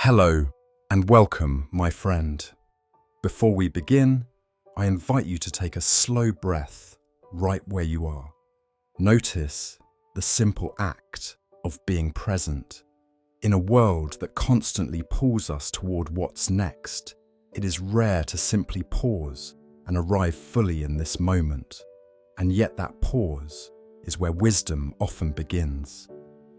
Hello and welcome, my friend. Before we begin, I invite you to take a slow breath right where you are. Notice the simple act of being present. In a world that constantly pulls us toward what's next, it is rare to simply pause and arrive fully in this moment. And yet that pause is where wisdom often begins.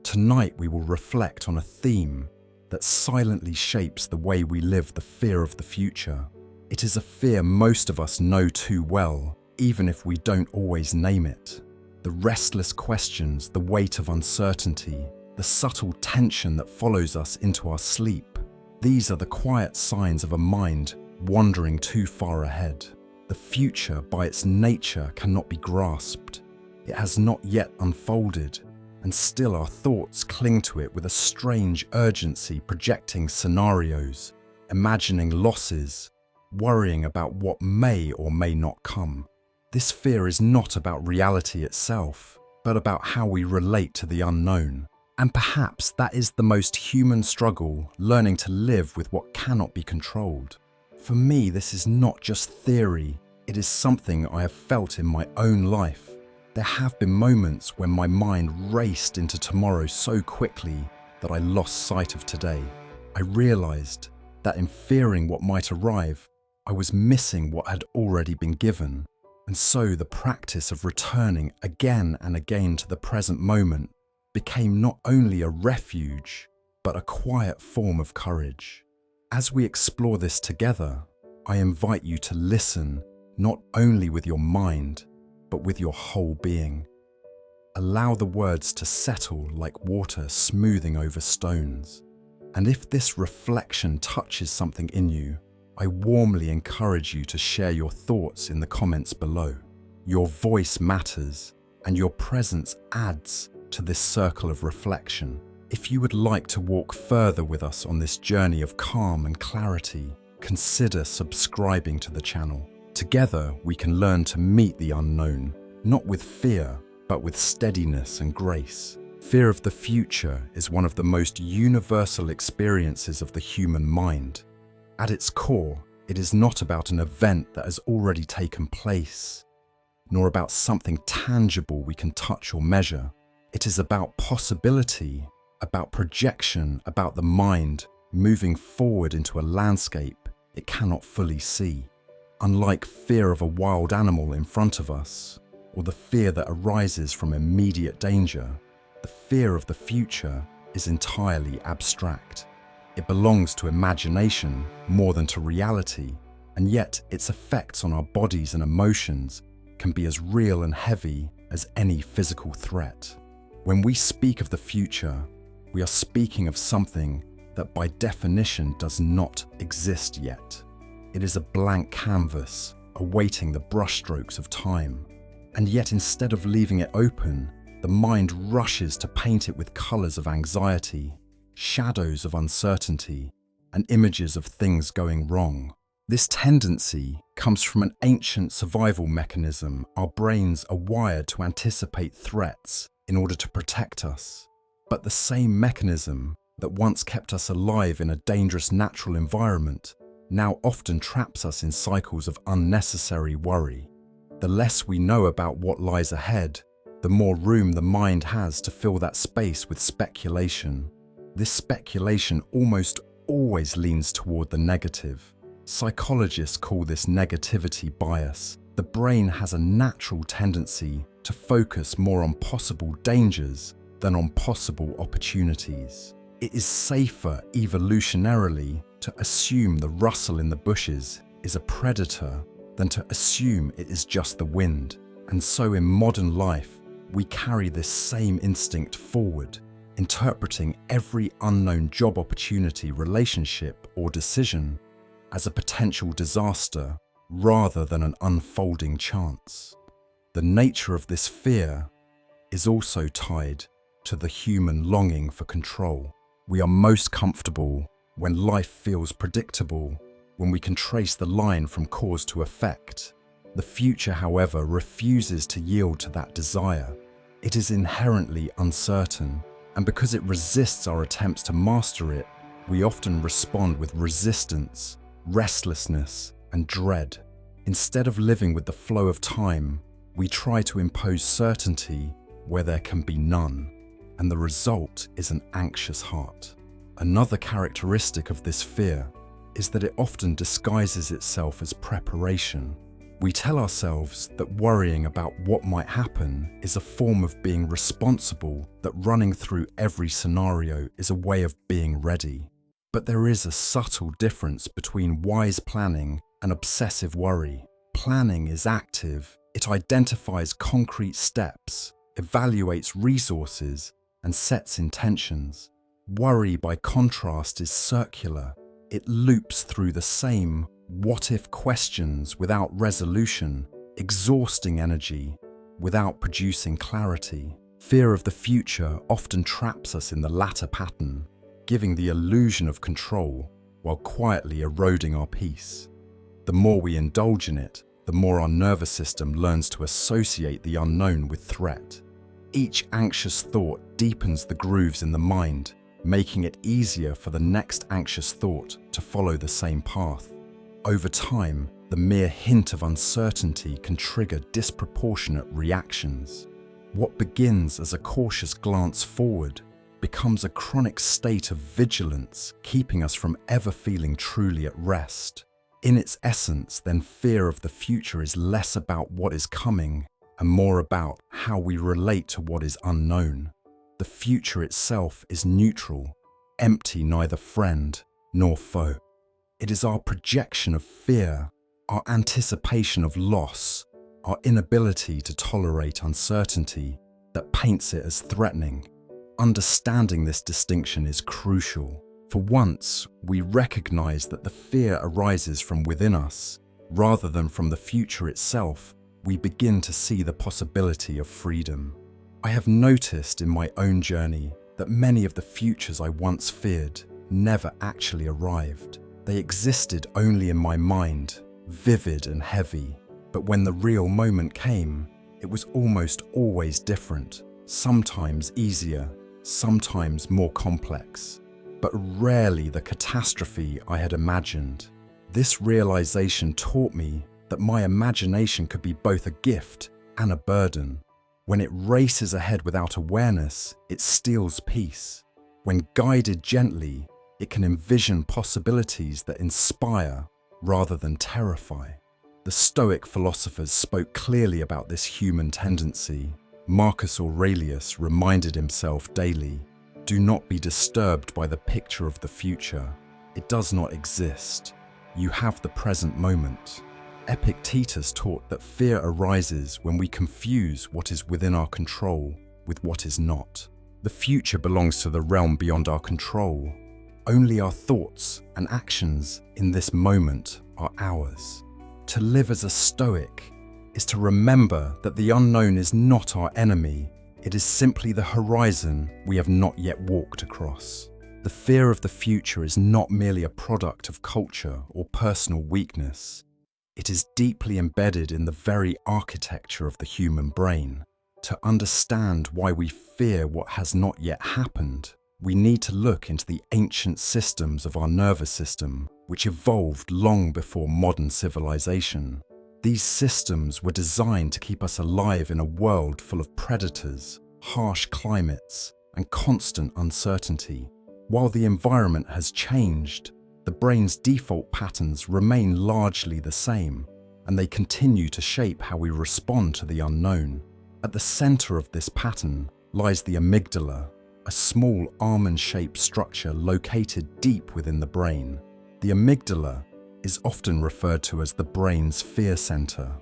Tonight we will reflect on a theme that silently shapes the way we live: the fear of the future. It is a fear most of us know too well, even if we don't always name it. The restless questions, the weight of uncertainty, the subtle tension that follows us into our sleep. These are the quiet signs of a mind wandering too far ahead. The future, by its nature, cannot be grasped. It has not yet unfolded, and still our thoughts cling to it with a strange urgency, projecting scenarios, imagining losses, worrying about what may or may not come. This fear is not about reality itself, but about how we relate to the unknown. And perhaps that is the most human struggle, learning to live with what cannot be controlled. For me, this is not just theory, it is something I have felt in my own life. There have been moments when my mind raced into tomorrow so quickly that I lost sight of today. I realized that in fearing what might arrive, I was missing what had already been given. And so the practice of returning again and again to the present moment became not only a refuge, but a quiet form of courage. As we explore this together, I invite you to listen not only with your mind, but with your whole being. Allow the words to settle like water smoothing over stones. And if this reflection touches something in you, I warmly encourage you to share your thoughts in the comments below. Your voice matters, and your presence adds to this circle of reflection. If you would like to walk further with us on this journey of calm and clarity, consider subscribing to the channel. Together, we can learn to meet the unknown, not with fear, but with steadiness and grace. Fear of the future is one of the most universal experiences of the human mind. At its core, it is not about an event that has already taken place, nor about something tangible we can touch or measure. It is about possibility, about projection, about the mind moving forward into a landscape it cannot fully see. Unlike fear of a wild animal in front of us, or the fear that arises from immediate danger, the fear of the future is entirely abstract. It belongs to imagination more than to reality, and yet its effects on our bodies and emotions can be as real and heavy as any physical threat. When we speak of the future, we are speaking of something that by definition does not exist yet. It is a blank canvas, awaiting the brushstrokes of time. And yet instead of leaving it open, the mind rushes to paint it with colors of anxiety, shadows of uncertainty, and images of things going wrong. This tendency comes from an ancient survival mechanism. Our brains are wired to anticipate threats in order to protect us. But the same mechanism that once kept us alive in a dangerous natural environment now often traps us in cycles of unnecessary worry. The less we know about what lies ahead, the more room the mind has to fill that space with speculation. This speculation almost always leans toward the negative. Psychologists call this negativity bias. The brain has a natural tendency to focus more on possible dangers than on possible opportunities. It is safer evolutionarily to assume the rustle in the bushes is a predator than to assume it is just the wind. And so in modern life, we carry this same instinct forward, interpreting every unknown job opportunity, relationship, or decision as a potential disaster rather than an unfolding chance. The nature of this fear is also tied to the human longing for control. We are most comfortable when life feels predictable, when we can trace the line from cause to effect. The future, however, refuses to yield to that desire. It is inherently uncertain, and because it resists our attempts to master it, we often respond with resistance, restlessness, and dread. Instead of living with the flow of time, we try to impose certainty where there can be none, and the result is an anxious heart. Another characteristic of this fear is that it often disguises itself as preparation. We tell ourselves that worrying about what might happen is a form of being responsible, that running through every scenario is a way of being ready. But there is a subtle difference between wise planning and obsessive worry. Planning is active. It identifies concrete steps, evaluates resources, and sets intentions. Worry, by contrast, is circular. It loops through the same what-if questions without resolution, exhausting energy without producing clarity. Fear of the future often traps us in the latter pattern, giving the illusion of control while quietly eroding our peace. The more we indulge in it, the more our nervous system learns to associate the unknown with threat. Each anxious thought deepens the grooves in the mind, making it easier for the next anxious thought to follow the same path. Over time, the mere hint of uncertainty can trigger disproportionate reactions. What begins as a cautious glance forward becomes a chronic state of vigilance, keeping us from ever feeling truly at rest. In its essence, then, fear of the future is less about what is coming and more about how we relate to what is unknown. The future itself is neutral, empty, neither friend nor foe. It is our projection of fear, our anticipation of loss, our inability to tolerate uncertainty that paints it as threatening. Understanding this distinction is crucial. For once, we recognize that the fear arises from within us, rather than from the future itself. We begin to see the possibility of freedom. I have noticed in my own journey that many of the futures I once feared never actually arrived. They existed only in my mind, vivid and heavy. But when the real moment came, it was almost always different, sometimes easier, sometimes more complex, but rarely the catastrophe I had imagined. This realization taught me that my imagination could be both a gift and a burden. When it races ahead without awareness, it steals peace. When guided gently, it can envision possibilities that inspire rather than terrify. The Stoic philosophers spoke clearly about this human tendency. Marcus Aurelius reminded himself daily, "Do not be disturbed by the picture of the future. It does not exist. You have the present moment." Epictetus taught that fear arises when we confuse what is within our control with what is not. The future belongs to the realm beyond our control. Only our thoughts and actions in this moment are ours. To live as a Stoic is to remember that the unknown is not our enemy. It is simply the horizon we have not yet walked across. The fear of the future is not merely a product of culture or personal weakness. It is deeply embedded in the very architecture of the human brain. To understand why we fear what has not yet happened, we need to look into the ancient systems of our nervous system, which evolved long before modern civilization. These systems were designed to keep us alive in a world full of predators, harsh climates, and constant uncertainty. While the environment has changed, the brain's default patterns remain largely the same, and they continue to shape how we respond to the unknown. At the center of this pattern lies the amygdala, a small almond-shaped structure located deep within the brain. The amygdala is often referred to as the brain's fear center.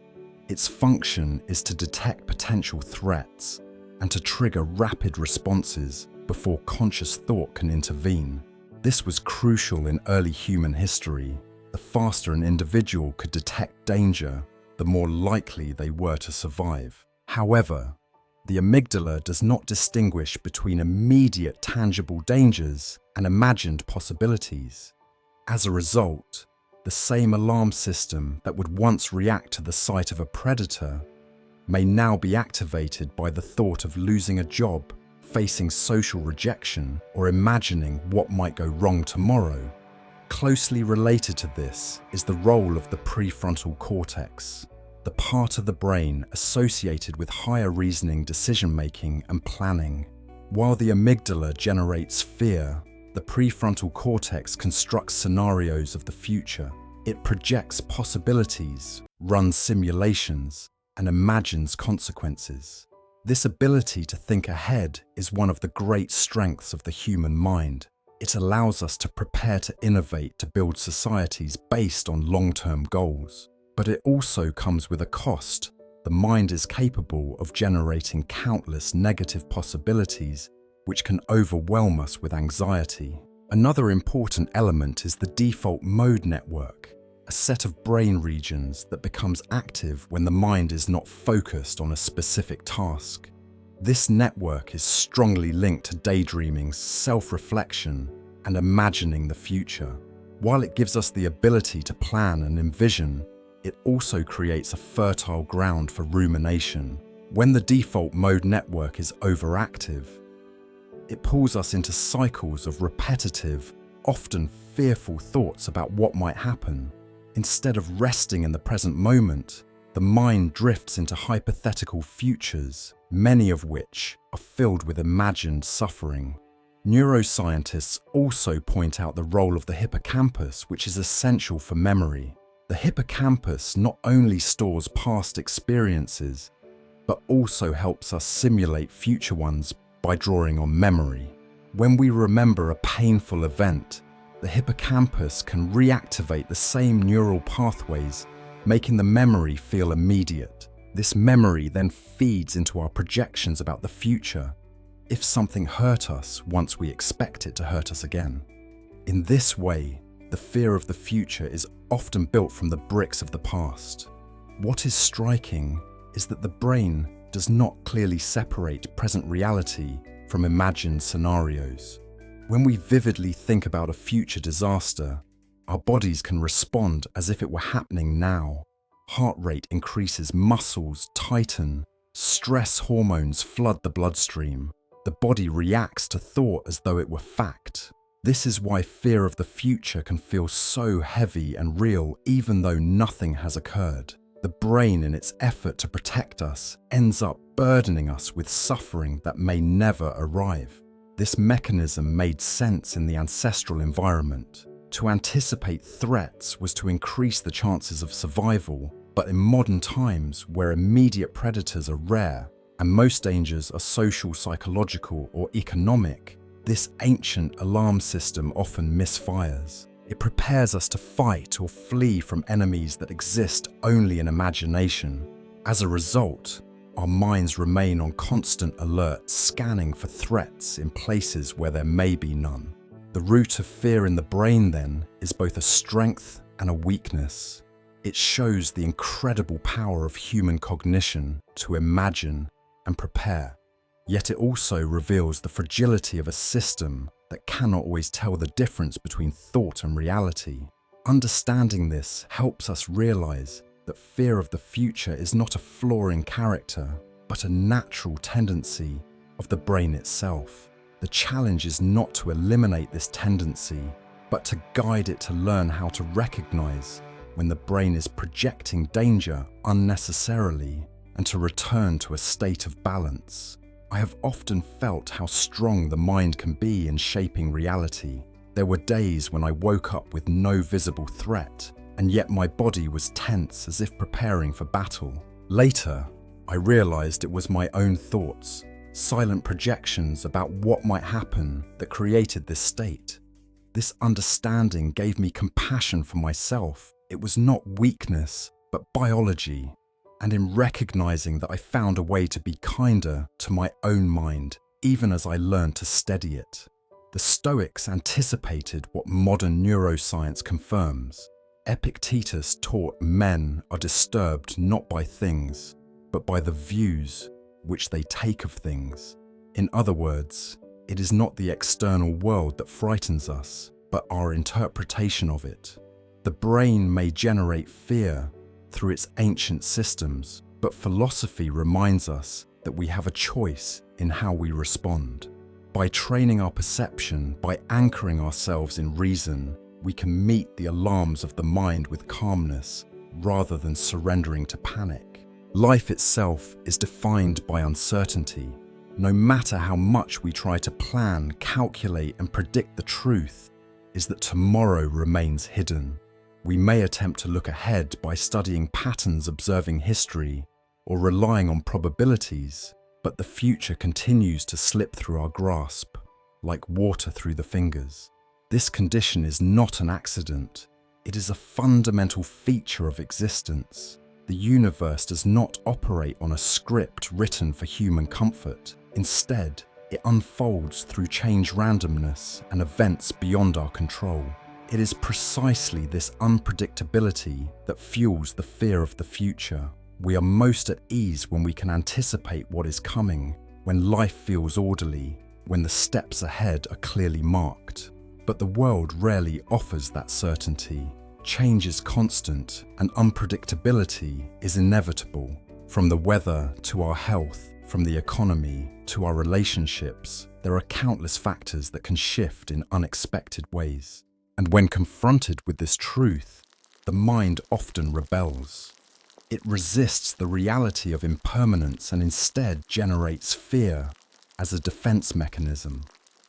Its function is to detect potential threats and to trigger rapid responses before conscious thought can intervene. This was crucial in early human history. The faster an individual could detect danger, the more likely they were to survive. However, the amygdala does not distinguish between immediate tangible dangers and imagined possibilities. As a result, the same alarm system that would once react to the sight of a predator may now be activated by the thought of losing a job, facing social rejection, or imagining what might go wrong tomorrow. Closely related to this is the role of the prefrontal cortex, the part of the brain associated with higher reasoning, decision-making, and planning. While the amygdala generates fear, the prefrontal cortex constructs scenarios of the future. It projects possibilities, runs simulations, and imagines consequences. This ability to think ahead is one of the great strengths of the human mind. It allows us to prepare to innovate, to build societies based on long-term goals. But it also comes with a cost. The mind is capable of generating countless negative possibilities, which can overwhelm us with anxiety. Another important element is the default mode network, a set of brain regions that becomes active when the mind is not focused on a specific task. This network is strongly linked to daydreaming, self-reflection, and imagining the future. While it gives us the ability to plan and envision, it also creates a fertile ground for rumination. When the default mode network is overactive, it pulls us into cycles of repetitive, often fearful thoughts about what might happen. Instead of resting in the present moment, the mind drifts into hypothetical futures, many of which are filled with imagined suffering. Neuroscientists also point out the role of the hippocampus, which is essential for memory. The hippocampus not only stores past experiences, but also helps us simulate future ones by drawing on memory. When we remember a painful event, the hippocampus can reactivate the same neural pathways, making the memory feel immediate. This memory then feeds into our projections about the future, if something hurt us once we expect it to hurt us again. In this way, the fear of the future is often built from the bricks of the past. What is striking is that the brain does not clearly separate present reality from imagined scenarios. When we vividly think about a future disaster, our bodies can respond as if it were happening now. Heart rate increases, muscles tighten, stress hormones flood the bloodstream. The body reacts to thought as though it were fact. This is why fear of the future can feel so heavy and real even though nothing has occurred. The brain, in its effort to protect us, ends up burdening us with suffering that may never arrive. This mechanism made sense in the ancestral environment. To anticipate threats was to increase the chances of survival, but in modern times, where immediate predators are rare and most dangers are social, psychological, or economic, this ancient alarm system often misfires. It prepares us to fight or flee from enemies that exist only in imagination. As a result, our minds remain on constant alert, scanning for threats in places where there may be none. The root of fear in the brain, then, is both a strength and a weakness. It shows the incredible power of human cognition to imagine and prepare. Yet it also reveals the fragility of a system that cannot always tell the difference between thought and reality. Understanding this helps us realize that fear of the future is not a flaw in character, but a natural tendency of the brain itself. The challenge is not to eliminate this tendency, but to guide it to learn how to recognize when the brain is projecting danger unnecessarily and to return to a state of balance. I have often felt how strong the mind can be in shaping reality. There were days when I woke up with no visible threat, and yet my body was tense as if preparing for battle. Later, I realized it was my own thoughts, silent projections about what might happen that created this state. This understanding gave me compassion for myself. It was not weakness, but biology. And in recognizing that I found a way to be kinder to my own mind, even as I learned to steady it. The Stoics anticipated what modern neuroscience confirms. Epictetus taught men are disturbed not by things, but by the views which they take of things. In other words, it is not the external world that frightens us, but our interpretation of it. The brain may generate fear through its ancient systems, but philosophy reminds us that we have a choice in how we respond. By training our perception, by anchoring ourselves in reason, we can meet the alarms of the mind with calmness rather than surrendering to panic. Life itself is defined by uncertainty. No matter how much we try to plan, calculate, and predict, the truth is that tomorrow remains hidden. We may attempt to look ahead by studying patterns, observing history, or relying on probabilities, but the future continues to slip through our grasp, like water through the fingers. This condition is not an accident. It is a fundamental feature of existence. The universe does not operate on a script written for human comfort. Instead, it unfolds through change, randomness, and events beyond our control. It is precisely this unpredictability that fuels the fear of the future. We are most at ease when we can anticipate what is coming, when life feels orderly, when the steps ahead are clearly marked. But the world rarely offers that certainty. Change is constant, and unpredictability is inevitable. From the weather to our health, from the economy to our relationships, there are countless factors that can shift in unexpected ways. And when confronted with this truth, the mind often rebels. It resists the reality of impermanence and instead generates fear as a defense mechanism.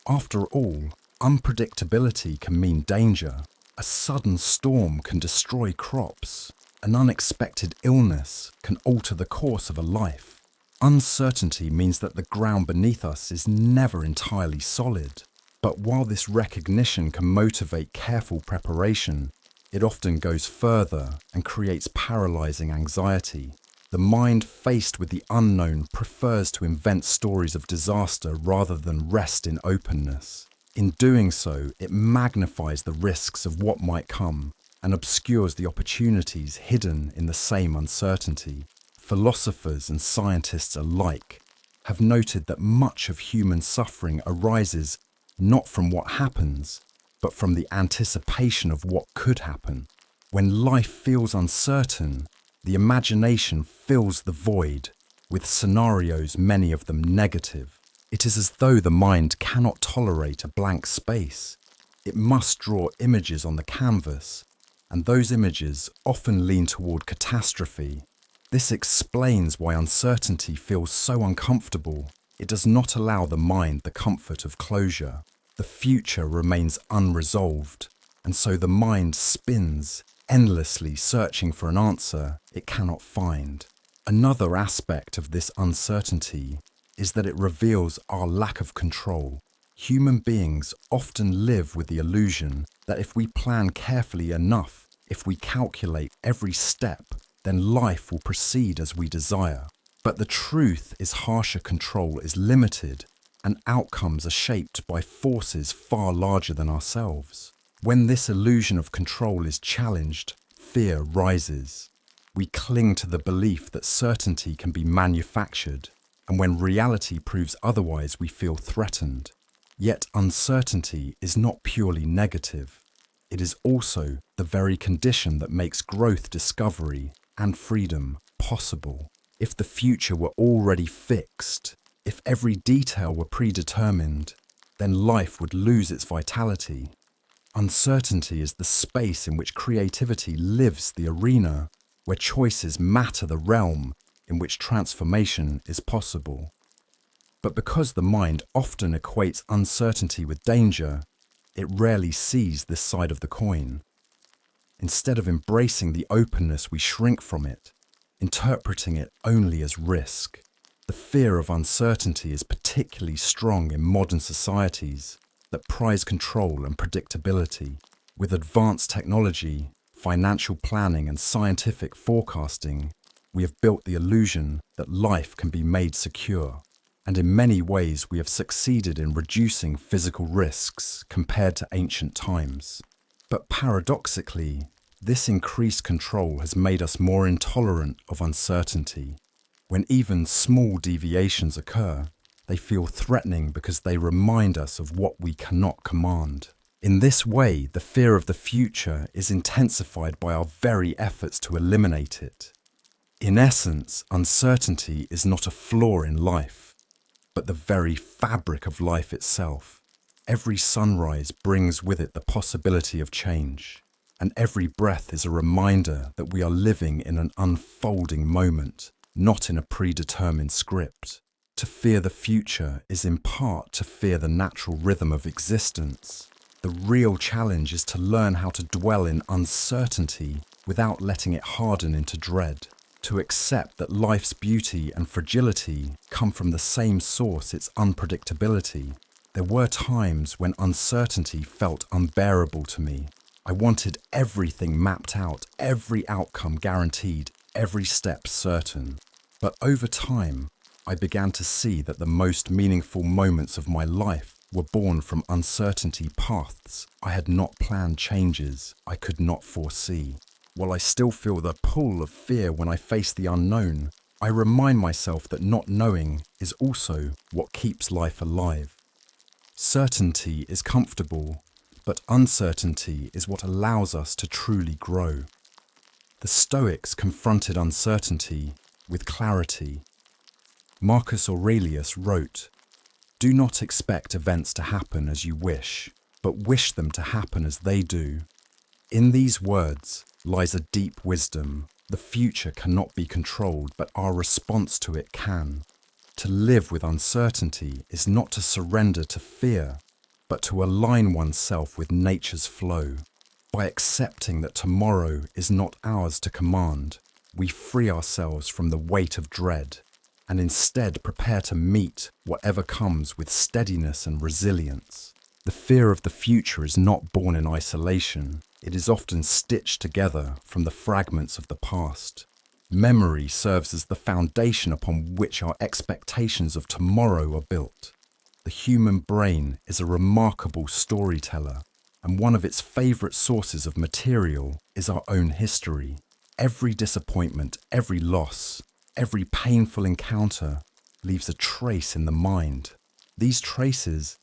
After all, unpredictability can mean danger. A sudden storm can destroy crops. An unexpected illness can alter the course of a life. Uncertainty means that the ground beneath us is never entirely solid. But while this recognition can motivate careful preparation, it often goes further and creates paralyzing anxiety. The mind faced with the unknown prefers to invent stories of disaster rather than rest in openness. In doing so, it magnifies the risks of what might come and obscures the opportunities hidden in the same uncertainty. Philosophers and scientists alike have noted that much of human suffering arises not from what happens, but from the anticipation of what could happen. When life feels uncertain, the imagination fills the void with scenarios, many of them negative. It is as though the mind cannot tolerate a blank space. It must draw images on the canvas, and those images often lean toward catastrophe. This explains why uncertainty feels so uncomfortable. It does not allow the mind the comfort of closure. The future remains unresolved, and so the mind spins, endlessly searching for an answer it cannot find. Another aspect of this uncertainty is that it reveals our lack of control. Human beings often live with the illusion that if we plan carefully enough, if we calculate every step, then life will proceed as we desire. But the truth is harsher control is limited, and outcomes are shaped by forces far larger than ourselves. When this illusion of control is challenged, fear rises. We cling to the belief that certainty can be manufactured, and when reality proves otherwise, we feel threatened. Yet uncertainty is not purely negative. It is also the very condition that makes growth, discovery, and freedom possible. If the future were already fixed, if every detail were predetermined, then life would lose its vitality. Uncertainty is the space in which creativity lives, the arena where choices matter, the realm in which transformation is possible. But because the mind often equates uncertainty with danger, it rarely sees this side of the coin. Instead of embracing the openness, we shrink from it, interpreting it only as risk. The fear of uncertainty is particularly strong in modern societies that prize control and predictability. With advanced technology, financial planning, and scientific forecasting, we have built the illusion that life can be made secure. And in many ways, we have succeeded in reducing physical risks compared to ancient times. But paradoxically, this increased control has made us more intolerant of uncertainty. When even small deviations occur, they feel threatening because they remind us of what we cannot command. In this way, the fear of the future is intensified by our very efforts to eliminate it. In essence, uncertainty is not a flaw in life, but the very fabric of life itself. Every sunrise brings with it the possibility of change, and every breath is a reminder that we are living in an unfolding moment, not in a predetermined script. To fear the future is in part to fear the natural rhythm of existence. The real challenge is to learn how to dwell in uncertainty without letting it harden into dread. To accept that life's beauty and fragility come from the same source, its unpredictability. There were times when uncertainty felt unbearable to me. I wanted everything mapped out, every outcome guaranteed, every step certain. But over time, I began to see that the most meaningful moments of my life were born from uncertainty paths I had not planned, changes I could not foresee. While I still feel the pull of fear when I face the unknown, I remind myself that not knowing is also what keeps life alive. Certainty is comfortable, but uncertainty is what allows us to truly grow. The Stoics confronted uncertainty with clarity. Marcus Aurelius wrote, "Do not expect events to happen as you wish, but wish them to happen as they do." In these words lies a deep wisdom. The future cannot be controlled, but our response to it can. To live with uncertainty is not to surrender to fear, but to align oneself with nature's flow. By accepting that tomorrow is not ours to command, we free ourselves from the weight of dread and instead prepare to meet whatever comes with steadiness and resilience. The fear of the future is not born in isolation. It is often stitched together from the fragments of the past. Memory serves as the foundation upon which our expectations of tomorrow are built. The human brain is a remarkable storyteller, and one of its favorite sources of material is our own history. Every disappointment, every loss, every painful encounter leaves a trace in the mind. These traces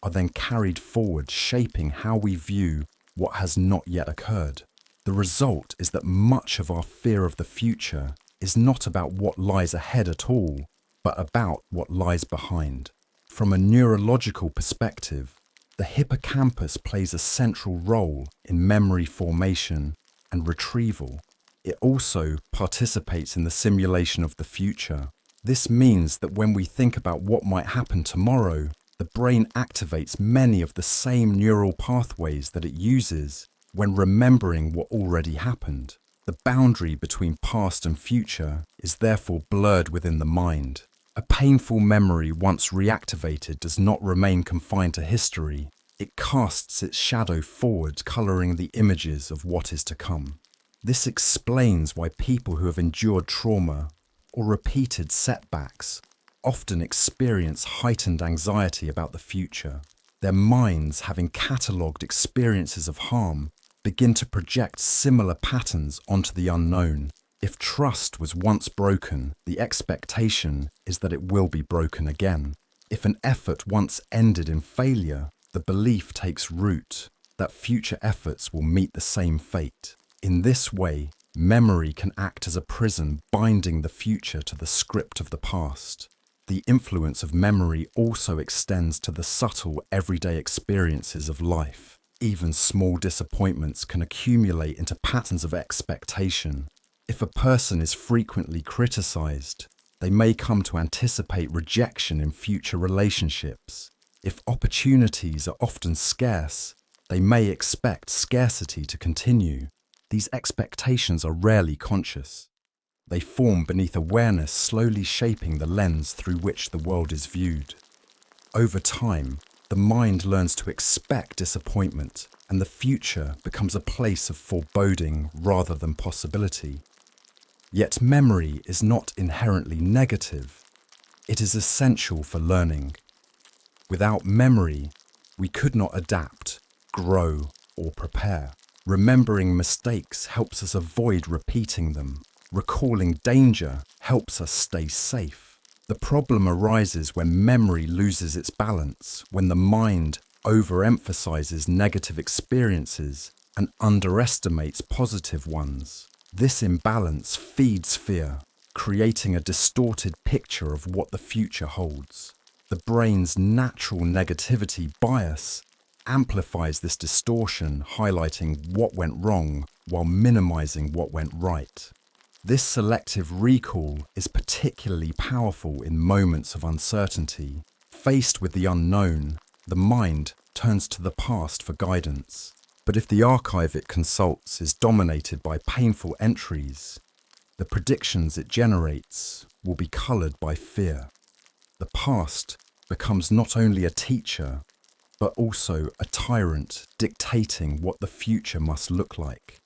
are then carried forward, shaping how we view what has not yet occurred. The result is that much of our fear of the future is not about what lies ahead at all, but about what lies behind. From a neurological perspective, the hippocampus plays a central role in memory formation and retrieval. It also participates in the simulation of the future. This means that when we think about what might happen tomorrow, the brain activates many of the same neural pathways that it uses when remembering what already happened. The boundary between past and future is therefore blurred within the mind. A painful memory once reactivated does not remain confined to history. It casts its shadow forward, coloring the images of what is to come. This explains why people who have endured trauma or repeated setbacks often experience heightened anxiety about the future. Their minds, having catalogued experiences of harm, begin to project similar patterns onto the unknown. If trust was once broken, the expectation is that it will be broken again. If an effort once ended in failure, the belief takes root that future efforts will meet the same fate. In this way, memory can act as a prison, binding the future to the script of the past. The influence of memory also extends to the subtle, everyday experiences of life. Even small disappointments can accumulate into patterns of expectation. If a person is frequently criticized, they may come to anticipate rejection in future relationships. If opportunities are often scarce, they may expect scarcity to continue. These expectations are rarely conscious. They form beneath awareness, slowly shaping the lens through which the world is viewed. Over time, the mind learns to expect disappointment, and the future becomes a place of foreboding rather than possibility. Yet memory is not inherently negative. It is essential for learning. Without memory, we could not adapt, grow, or prepare. Remembering mistakes helps us avoid repeating them. Recalling danger helps us stay safe. The problem arises when memory loses its balance, when the mind overemphasizes negative experiences and underestimates positive ones. This imbalance feeds fear, creating a distorted picture of what the future holds. The brain's natural negativity bias amplifies this distortion, highlighting what went wrong while minimizing what went right. This selective recall is particularly powerful in moments of uncertainty. Faced with the unknown, the mind turns to the past for guidance. But if the archive it consults is dominated by painful entries, the predictions it generates will be colored by fear. The past becomes not only a teacher, but also a tyrant dictating what the future must look like.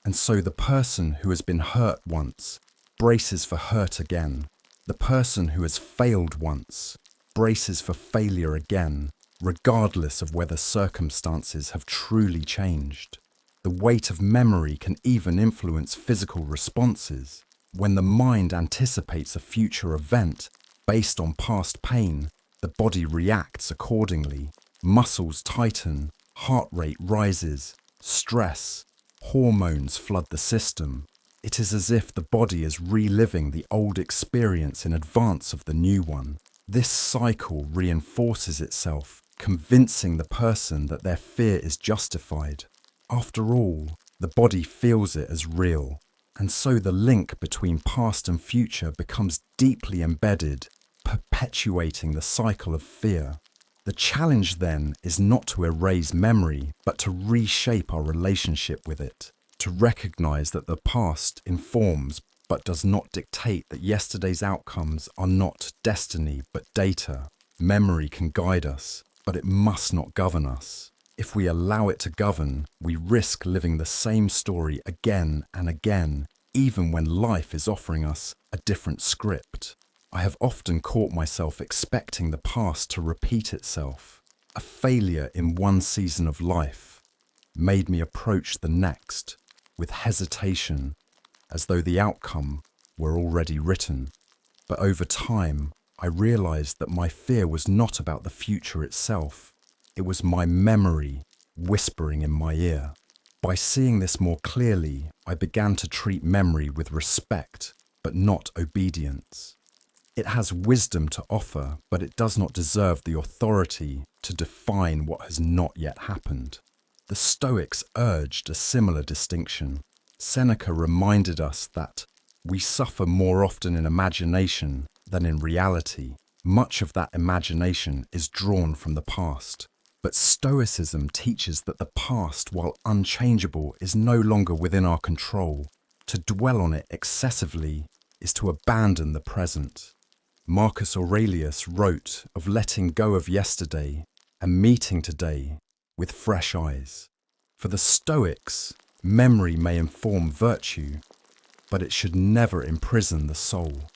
And so the person who has been hurt once braces for hurt again. The person who has failed once braces for failure again, regardless of whether circumstances have truly changed. The weight of memory can even influence physical responses. When the mind anticipates a future event based on past pain, the body reacts accordingly. Muscles tighten, heart rate rises, stress, hormones flood the system. It is as if the body is reliving the old experience in advance of the new one. This cycle reinforces itself, convincing the person that their fear is justified. After all, the body feels it as real, and so the link between past and future becomes deeply embedded, perpetuating the cycle of fear. The challenge then is not to erase memory, but to reshape our relationship with it, to recognize that the past informs but does not dictate, that yesterday's outcomes are not destiny but data. Memory can guide us, but it must not govern us. If we allow it to govern, we risk living the same story again and again, even when life is offering us a different script. I have often caught myself expecting the past to repeat itself. A failure in one season of life made me approach the next with hesitation, as though the outcome were already written. But over time, I realized that my fear was not about the future itself. It was my memory whispering in my ear. By seeing this more clearly, I began to treat memory with respect, but not obedience. It has wisdom to offer, but it does not deserve the authority to define what has not yet happened. The Stoics urged a similar distinction. Seneca reminded us that we suffer more often in imagination than in reality. Much of that imagination is drawn from the past. But Stoicism teaches that the past, while unchangeable, is no longer within our control. To dwell on it excessively is to abandon the present. Marcus Aurelius wrote of letting go of yesterday and meeting today with fresh eyes. For the Stoics, memory may inform virtue, but it should never imprison the soul.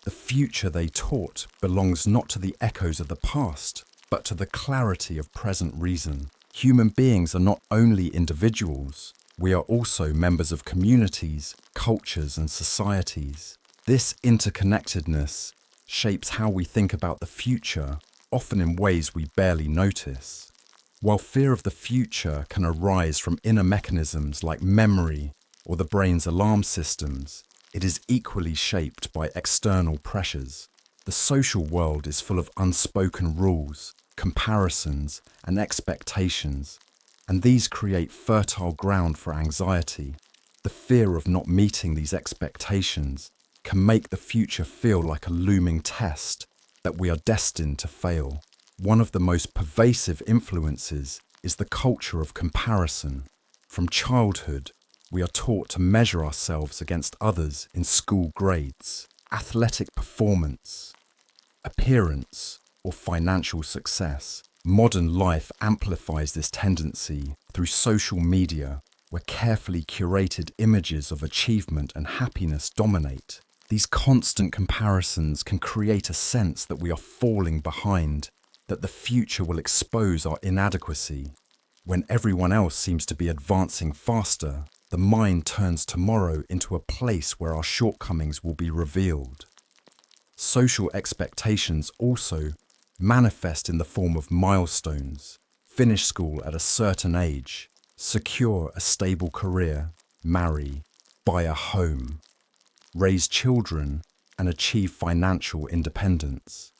The future, they taught, belongs not to the echoes of the past, but to the clarity of present reason. Human beings are not only individuals, we are also members of communities, cultures, and societies. This interconnectedness shapes how we think about the future, often in ways we barely notice. While fear of the future can arise from inner mechanisms like memory or the brain's alarm systems, it is equally shaped by external pressures. The social world is full of unspoken rules, comparisons, and expectations, and these create fertile ground for anxiety. The fear of not meeting these expectations can make the future feel like a looming test that we are destined to fail. One of the most pervasive influences is the culture of comparison. From childhood, we are taught to measure ourselves against others in school grades, athletic performance, appearance, or financial success. Modern life amplifies this tendency through social media, where carefully curated images of achievement and happiness dominate. These constant comparisons can create a sense that we are falling behind, that the future will expose our inadequacy. When everyone else seems to be advancing faster, the mind turns tomorrow into a place where our shortcomings will be revealed. Social expectations also manifest in the form of milestones. Finish school at a certain age, secure a stable career, marry, buy a home, raise children, and achieve financial independence.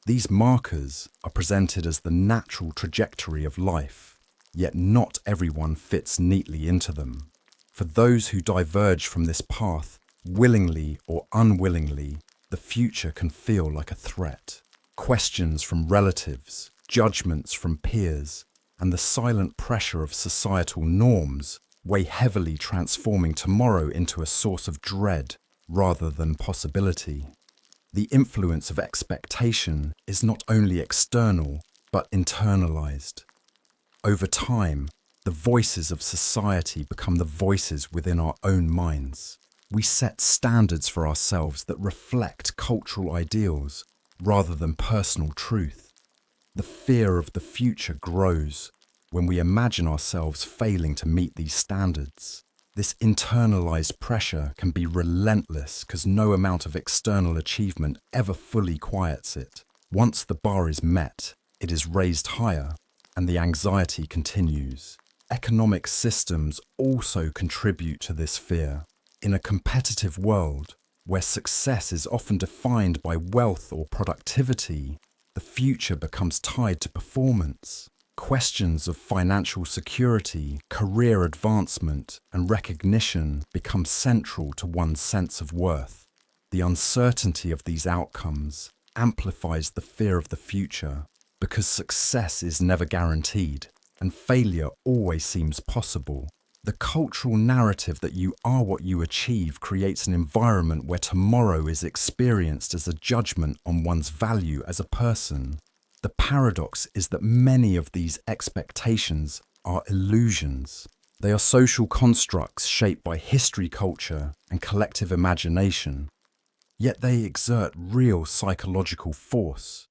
These markers are presented as the natural trajectory of life, yet not everyone fits neatly into them. For those who diverge from this path, willingly or unwillingly, the future can feel like a threat. Questions from relatives, judgments from peers, and the silent pressure of societal norms weigh heavily, transforming tomorrow into a source of dread rather than possibility. The influence of expectation is not only external, but internalized. Over time, the voices of society become the voices within our own minds. We set standards for ourselves that reflect cultural ideals rather than personal truth. The fear of the future grows when we imagine ourselves failing to meet these standards. This internalized pressure can be relentless because no amount of external achievement ever fully quiets it. Once the bar is met, it is raised higher, and the anxiety continues. Economic systems also contribute to this fear. In a competitive world, where success is often defined by wealth or productivity, the future becomes tied to performance. Questions of financial security, career advancement, and recognition become central to one's sense of worth. The uncertainty of these outcomes amplifies the fear of the future because success is never guaranteed and failure always seems possible. The cultural narrative that you are what you achieve creates an environment where tomorrow is experienced as a judgment on one's value as a person. The paradox is that many of these expectations are illusions. They are social constructs shaped by history, culture, and collective imagination. Yet they exert real psychological force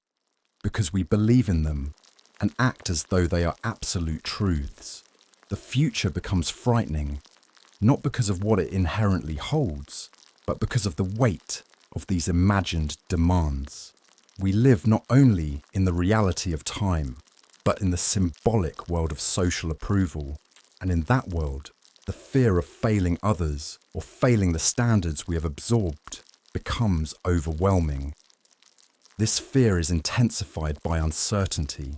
because we believe in them and act as though they are absolute truths. The future becomes frightening, not because of what it inherently holds, but because of the weight of these imagined demands. We live not only in the reality of time, but in the symbolic world of social approval. And in that world, the fear of failing others or failing the standards we have absorbed becomes overwhelming. This fear is intensified by uncertainty.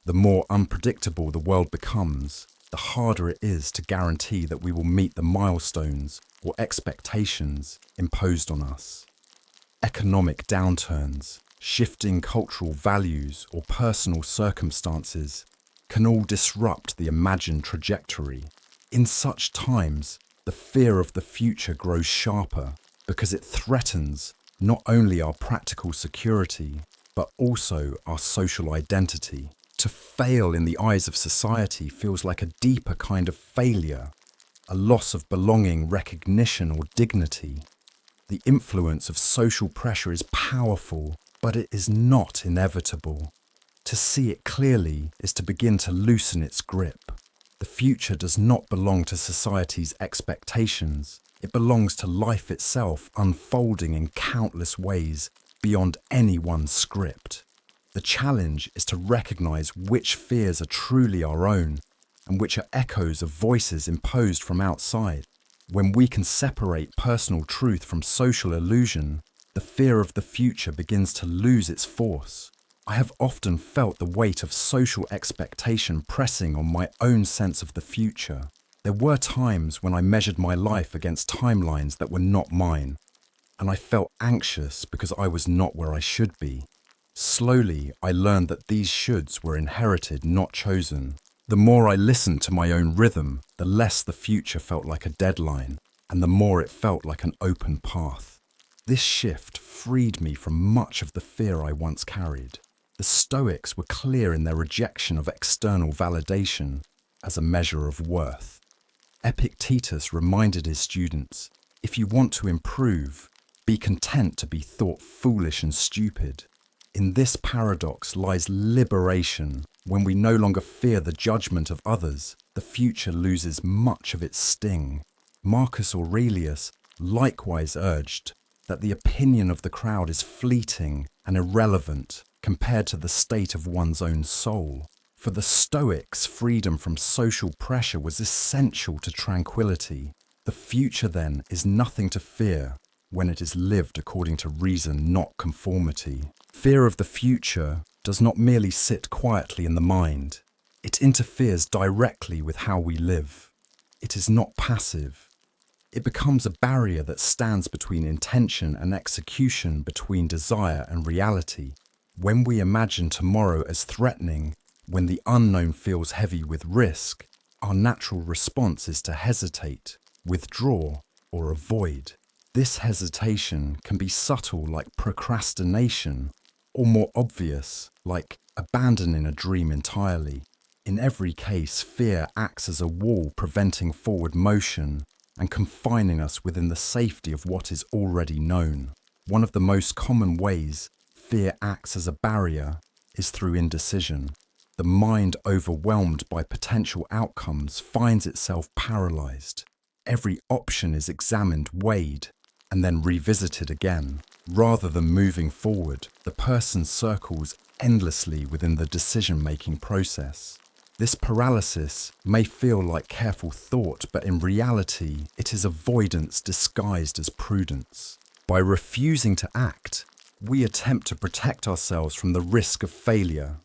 The more unpredictable the world becomes, the harder it is to guarantee that we will meet the milestones or expectations imposed on us. Economic downturns, shifting cultural values, or personal circumstances can all disrupt the imagined trajectory. In such times, the fear of the future grows sharper because it threatens not only our practical security, but also our social identity. To fail in the eyes of society feels like a deeper kind of failure, a loss of belonging, recognition, or dignity. The influence of social pressure is powerful, but it is not inevitable. To see it clearly is to begin to loosen its grip. The future does not belong to society's expectations. It belongs to life itself, unfolding in countless ways beyond anyone's script. The challenge is to recognize which fears are truly our own and which are echoes of voices imposed from outside. When we can separate personal truth from social illusion, the fear of the future begins to lose its force. I have often felt the weight of social expectation pressing on my own sense of the future. There were times when I measured my life against timelines that were not mine, and I felt anxious because I was not where I should be. Slowly, I learned that these shoulds were inherited, not chosen. The more I listened to my own rhythm, the less the future felt like a deadline, and the more it felt like an open path. This shift freed me from much of the fear I once carried. The Stoics were clear in their rejection of external validation as a measure of worth. Epictetus reminded his students, if you want to improve, be content to be thought foolish and stupid. In this paradox lies liberation. When we no longer fear the judgment of others, the future loses much of its sting. Marcus Aurelius likewise urged that the opinion of the crowd is fleeting and irrelevant compared to the state of one's own soul. For the Stoics, freedom from social pressure was essential to tranquility. The future, then, is nothing to fear when it is lived according to reason, not conformity. Fear of the future does not merely sit quietly in the mind. It interferes directly with how we live. It is not passive. It becomes a barrier that stands between intention and execution, between desire and reality. When we imagine tomorrow as threatening, when the unknown feels heavy with risk, our natural response is to hesitate, withdraw, or avoid. This hesitation can be subtle, like procrastination, or more obvious, like abandoning a dream entirely. In every case, fear acts as a wall preventing forward motion and confining us within the safety of what is already known. One of the most common ways fear acts as a barrier is through indecision. The mind, overwhelmed by potential outcomes, finds itself paralyzed. Every option is examined, weighed, and then revisited again. Rather than moving forward, the person circles endlessly within the decision-making process. This paralysis may feel like careful thought, but in reality, it is avoidance disguised as prudence. By refusing to act, we attempt to protect ourselves from the risk of failure.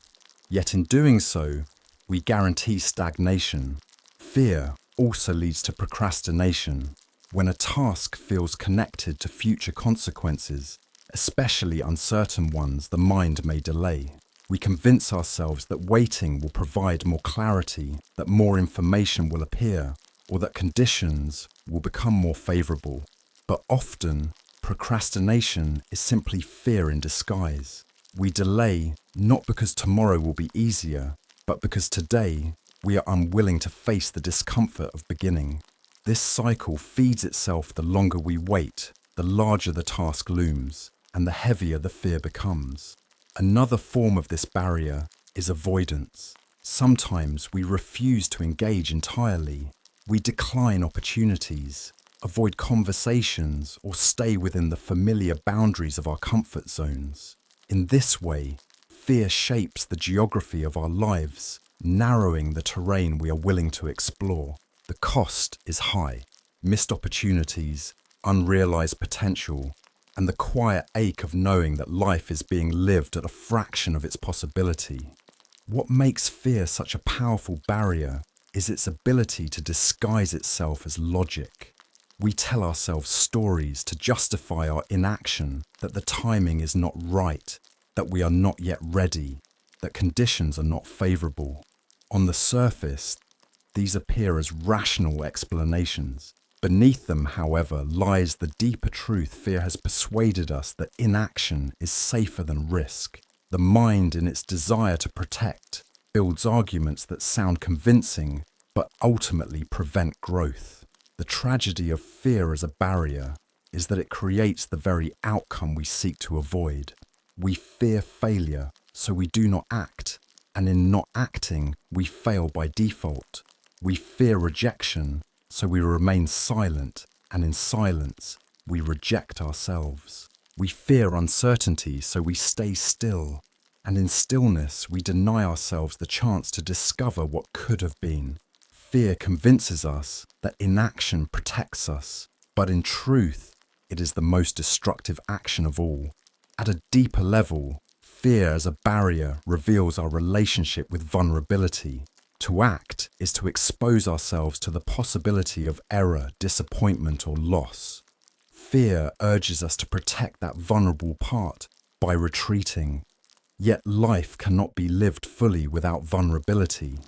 Yet in doing so, we guarantee stagnation. Fear also leads to procrastination. When a task feels connected to future consequences, especially uncertain ones, the mind may delay. We convince ourselves that waiting will provide more clarity, that more information will appear, or that conditions will become more favorable. But often, procrastination is simply fear in disguise. We delay not because tomorrow will be easier, but because today we are unwilling to face the discomfort of beginning. This cycle feeds itself. The longer we wait, the larger the task looms, and the heavier the fear becomes. Another form of this barrier is avoidance. Sometimes we refuse to engage entirely. We decline opportunities, avoid conversations, or stay within the familiar boundaries of our comfort zones. In this way, fear shapes the geography of our lives, narrowing the terrain we are willing to explore. The cost is high: missed opportunities, unrealized potential, and the quiet ache of knowing that life is being lived at a fraction of its possibility. What makes fear such a powerful barrier is its ability to disguise itself as logic. We tell ourselves stories to justify our inaction, that the timing is not right, that we are not yet ready, that conditions are not favorable. On the surface, these appear as rational explanations. Beneath them, however, lies the deeper truth. Fear has persuaded us that inaction is safer than risk. The mind, in its desire to protect, builds arguments that sound convincing, but ultimately prevent growth. The tragedy of fear as a barrier is that it creates the very outcome we seek to avoid. We fear failure, so we do not act, and in not acting, we fail by default. We fear rejection, so we remain silent, and in silence, we reject ourselves. We fear uncertainty, so we stay still, and in stillness, we deny ourselves the chance to discover what could have been. Fear convinces us that inaction protects us, but in truth, it is the most destructive action of all. At a deeper level, fear as a barrier reveals our relationship with vulnerability. To act is to expose ourselves to the possibility of error, disappointment, or loss. Fear urges us to protect that vulnerable part by retreating. Yet life cannot be lived fully without vulnerability.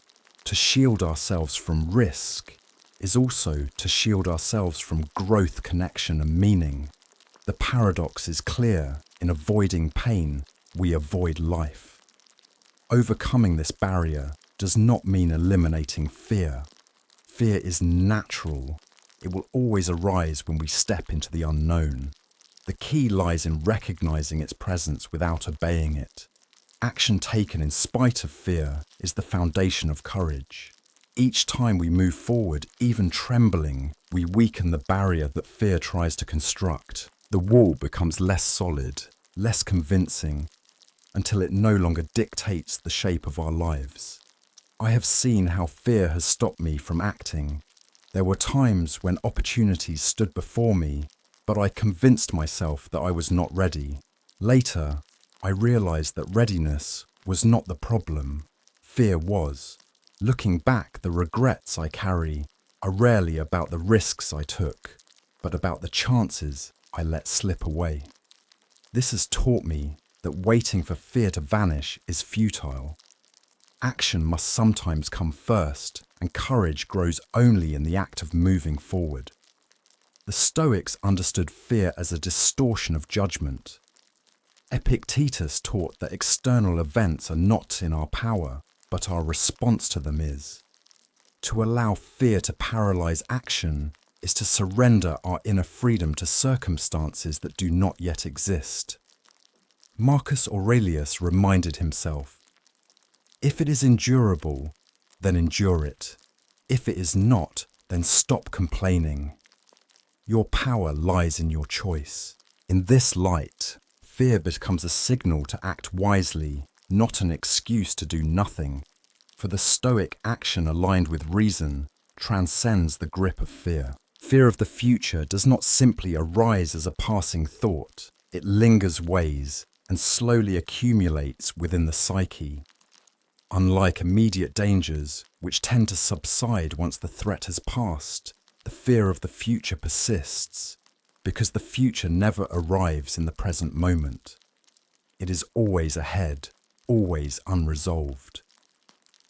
To shield ourselves from risk is also to shield ourselves from growth, connection, and meaning. The paradox is clear: in avoiding pain, we avoid life. Overcoming this barrier does not mean eliminating fear. Fear is natural. It will always arise when we step into the unknown. The key lies in recognizing its presence without obeying it. Action taken in spite of fear is the foundation of courage. Each time we move forward, even trembling, we weaken the barrier that fear tries to construct. The wall becomes less solid, less convincing, until it no longer dictates the shape of our lives. I have seen how fear has stopped me from acting, There were times when opportunities stood before me, but I convinced myself that I was not ready. Later, I realized that readiness was not the problem. Fear was. Looking back, the regrets I carry are rarely about the risks I took, but about the chances I let slip away. This has taught me that waiting for fear to vanish is futile. Action must sometimes come first, and courage grows only in the act of moving forward. The Stoics understood fear as a distortion of judgment. Epictetus taught that external events are not in our power, but our response to them is. To allow fear to paralyze action is to surrender our inner freedom to circumstances that do not yet exist. Marcus Aurelius reminded himself, "If it is endurable, then endure it. If it is not, then stop complaining." Your power lies in your choice. In this light, fear becomes a signal to act wisely, not an excuse to do nothing. For the Stoic, action aligned with reason transcends the grip of fear. Fear of the future does not simply arise as a passing thought. It lingers, weighs, and slowly accumulates within the psyche. Unlike immediate dangers, which tend to subside once the threat has passed, the fear of the future persists, because the future never arrives in the present moment. It is always ahead, always unresolved.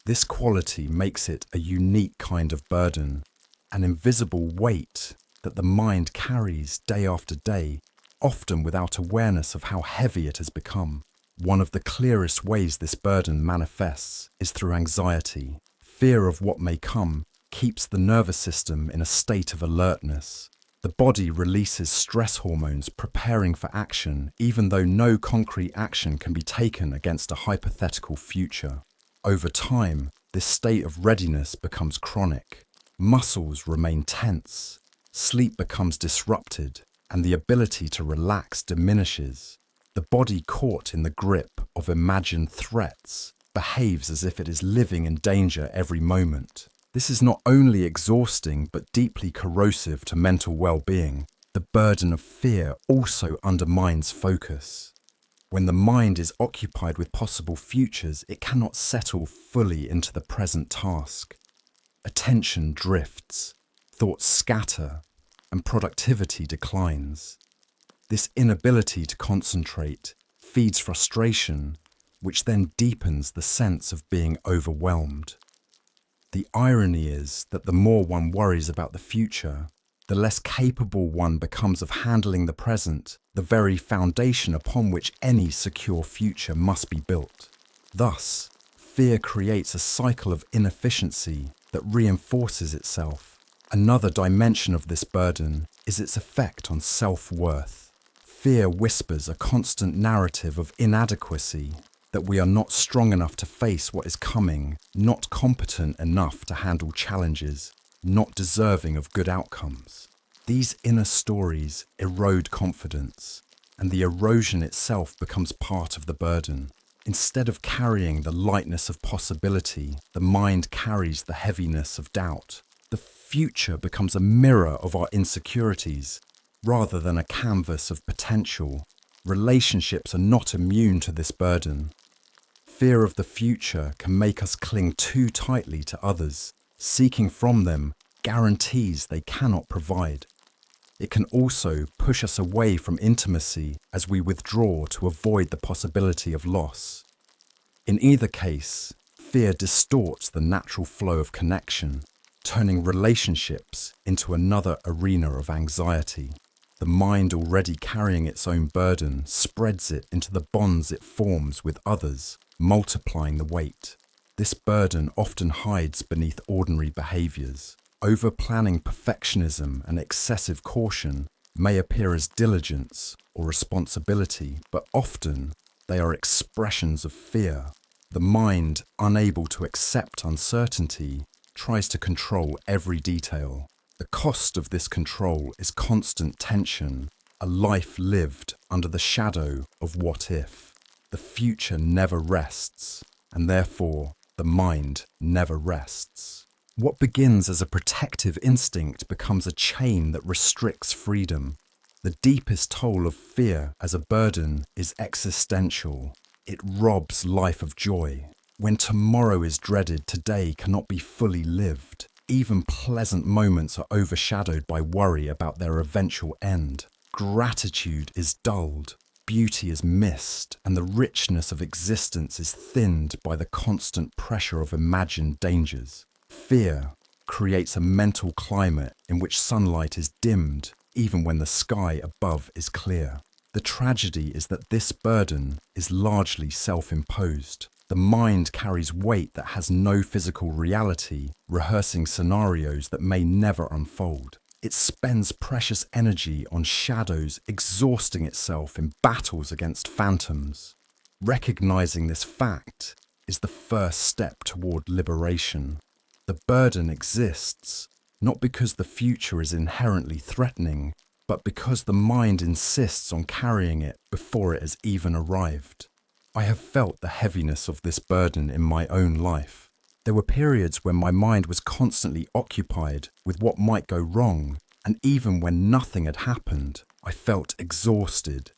This quality makes it a unique kind of burden, an invisible weight that the mind carries day after day, often without awareness of how heavy it has become. One of the clearest ways this burden manifests is through anxiety. Fear of what may come keeps the nervous system in a state of alertness. The body releases stress hormones preparing for action, even though no concrete action can be taken against a hypothetical future. Over time, this state of readiness becomes chronic. Muscles remain tense, sleep becomes disrupted, and the ability to relax diminishes. The body, caught in the grip of imagined threats, behaves as if it is living in danger every moment. This is not only exhausting but deeply corrosive to mental well-being. The burden of fear also undermines focus. When the mind is occupied with possible futures, it cannot settle fully into the present task. Attention drifts, thoughts scatter, and productivity declines. This inability to concentrate feeds frustration, which then deepens the sense of being overwhelmed. The irony is that the more one worries about the future, the less capable one becomes of handling the present, the very foundation upon which any secure future must be built. Thus, fear creates a cycle of inefficiency that reinforces itself. Another dimension of this burden is its effect on self-worth. Fear whispers a constant narrative of inadequacy, that we are not strong enough to face what is coming, not competent enough to handle challenges, not deserving of good outcomes. These inner stories erode confidence, and the erosion itself becomes part of the burden. Instead of carrying the lightness of possibility, the mind carries the heaviness of doubt. The future becomes a mirror of our insecurities, rather than a canvas of potential. Relationships are not immune to this burden. Fear of the future can make us cling too tightly to others, seeking from them guarantees they cannot provide. It can also push us away from intimacy as we withdraw to avoid the possibility of loss. In either case, fear distorts the natural flow of connection, turning relationships into another arena of anxiety. The mind, already carrying its own burden, spreads it into the bonds it forms with others, multiplying the weight. This burden often hides beneath ordinary behaviors. Over-planning, perfectionism, and excessive caution may appear as diligence or responsibility, but often they are expressions of fear. The mind, unable to accept uncertainty, tries to control every detail. The cost of this control is constant tension, a life lived under the shadow of what if. The future never rests, and therefore the mind never rests. What begins as a protective instinct becomes a chain that restricts freedom. The deepest toll of fear as a burden is existential. It robs life of joy. When tomorrow is dreaded, today cannot be fully lived. Even pleasant moments are overshadowed by worry about their eventual end. Gratitude is dulled, beauty is missed, and the richness of existence is thinned by the constant pressure of imagined dangers. Fear creates a mental climate in which sunlight is dimmed, even when the sky above is clear. The tragedy is that this burden is largely self-imposed. The mind carries weight that has no physical reality, rehearsing scenarios that may never unfold. It spends precious energy on shadows, exhausting itself in battles against phantoms. Recognizing this fact is the first step toward liberation. The burden exists, not because the future is inherently threatening, but because the mind insists on carrying it before it has even arrived. I have felt the heaviness of this burden in my own life. There were periods when my mind was constantly occupied with what might go wrong, and even when nothing had happened, I felt exhausted.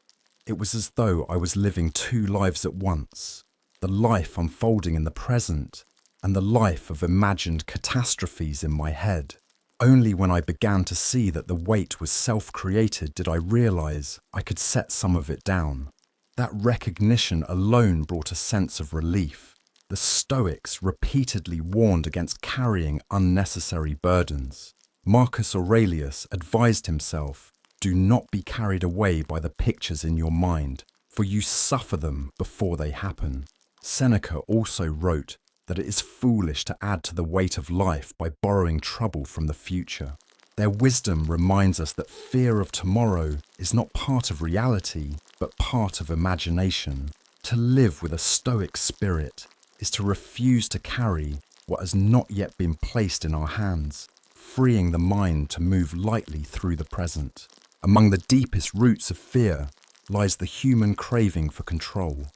It was as though I was living two lives at once, the life unfolding in the present and the life of imagined catastrophes in my head. Only when I began to see that the weight was self-created did I realize I could set some of it down. That recognition alone brought a sense of relief. The Stoics repeatedly warned against carrying unnecessary burdens. Marcus Aurelius advised himself, "Do not be carried away by the pictures in your mind, for you suffer them before they happen." Seneca also wrote that it is foolish to add to the weight of life by borrowing trouble from the future. Their wisdom reminds us that fear of tomorrow is not part of reality, but part of imagination. To live with a Stoic spirit is to refuse to carry what has not yet been placed in our hands, freeing the mind to move lightly through the present. Among the deepest roots of fear lies the human craving for control.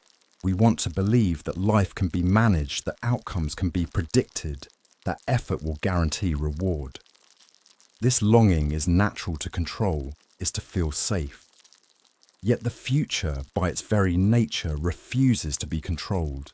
We want to believe that life can be managed, that outcomes can be predicted, that effort will guarantee reward. This longing is natural to control, is to feel safe. Yet the future, by its very nature, refuses to be controlled.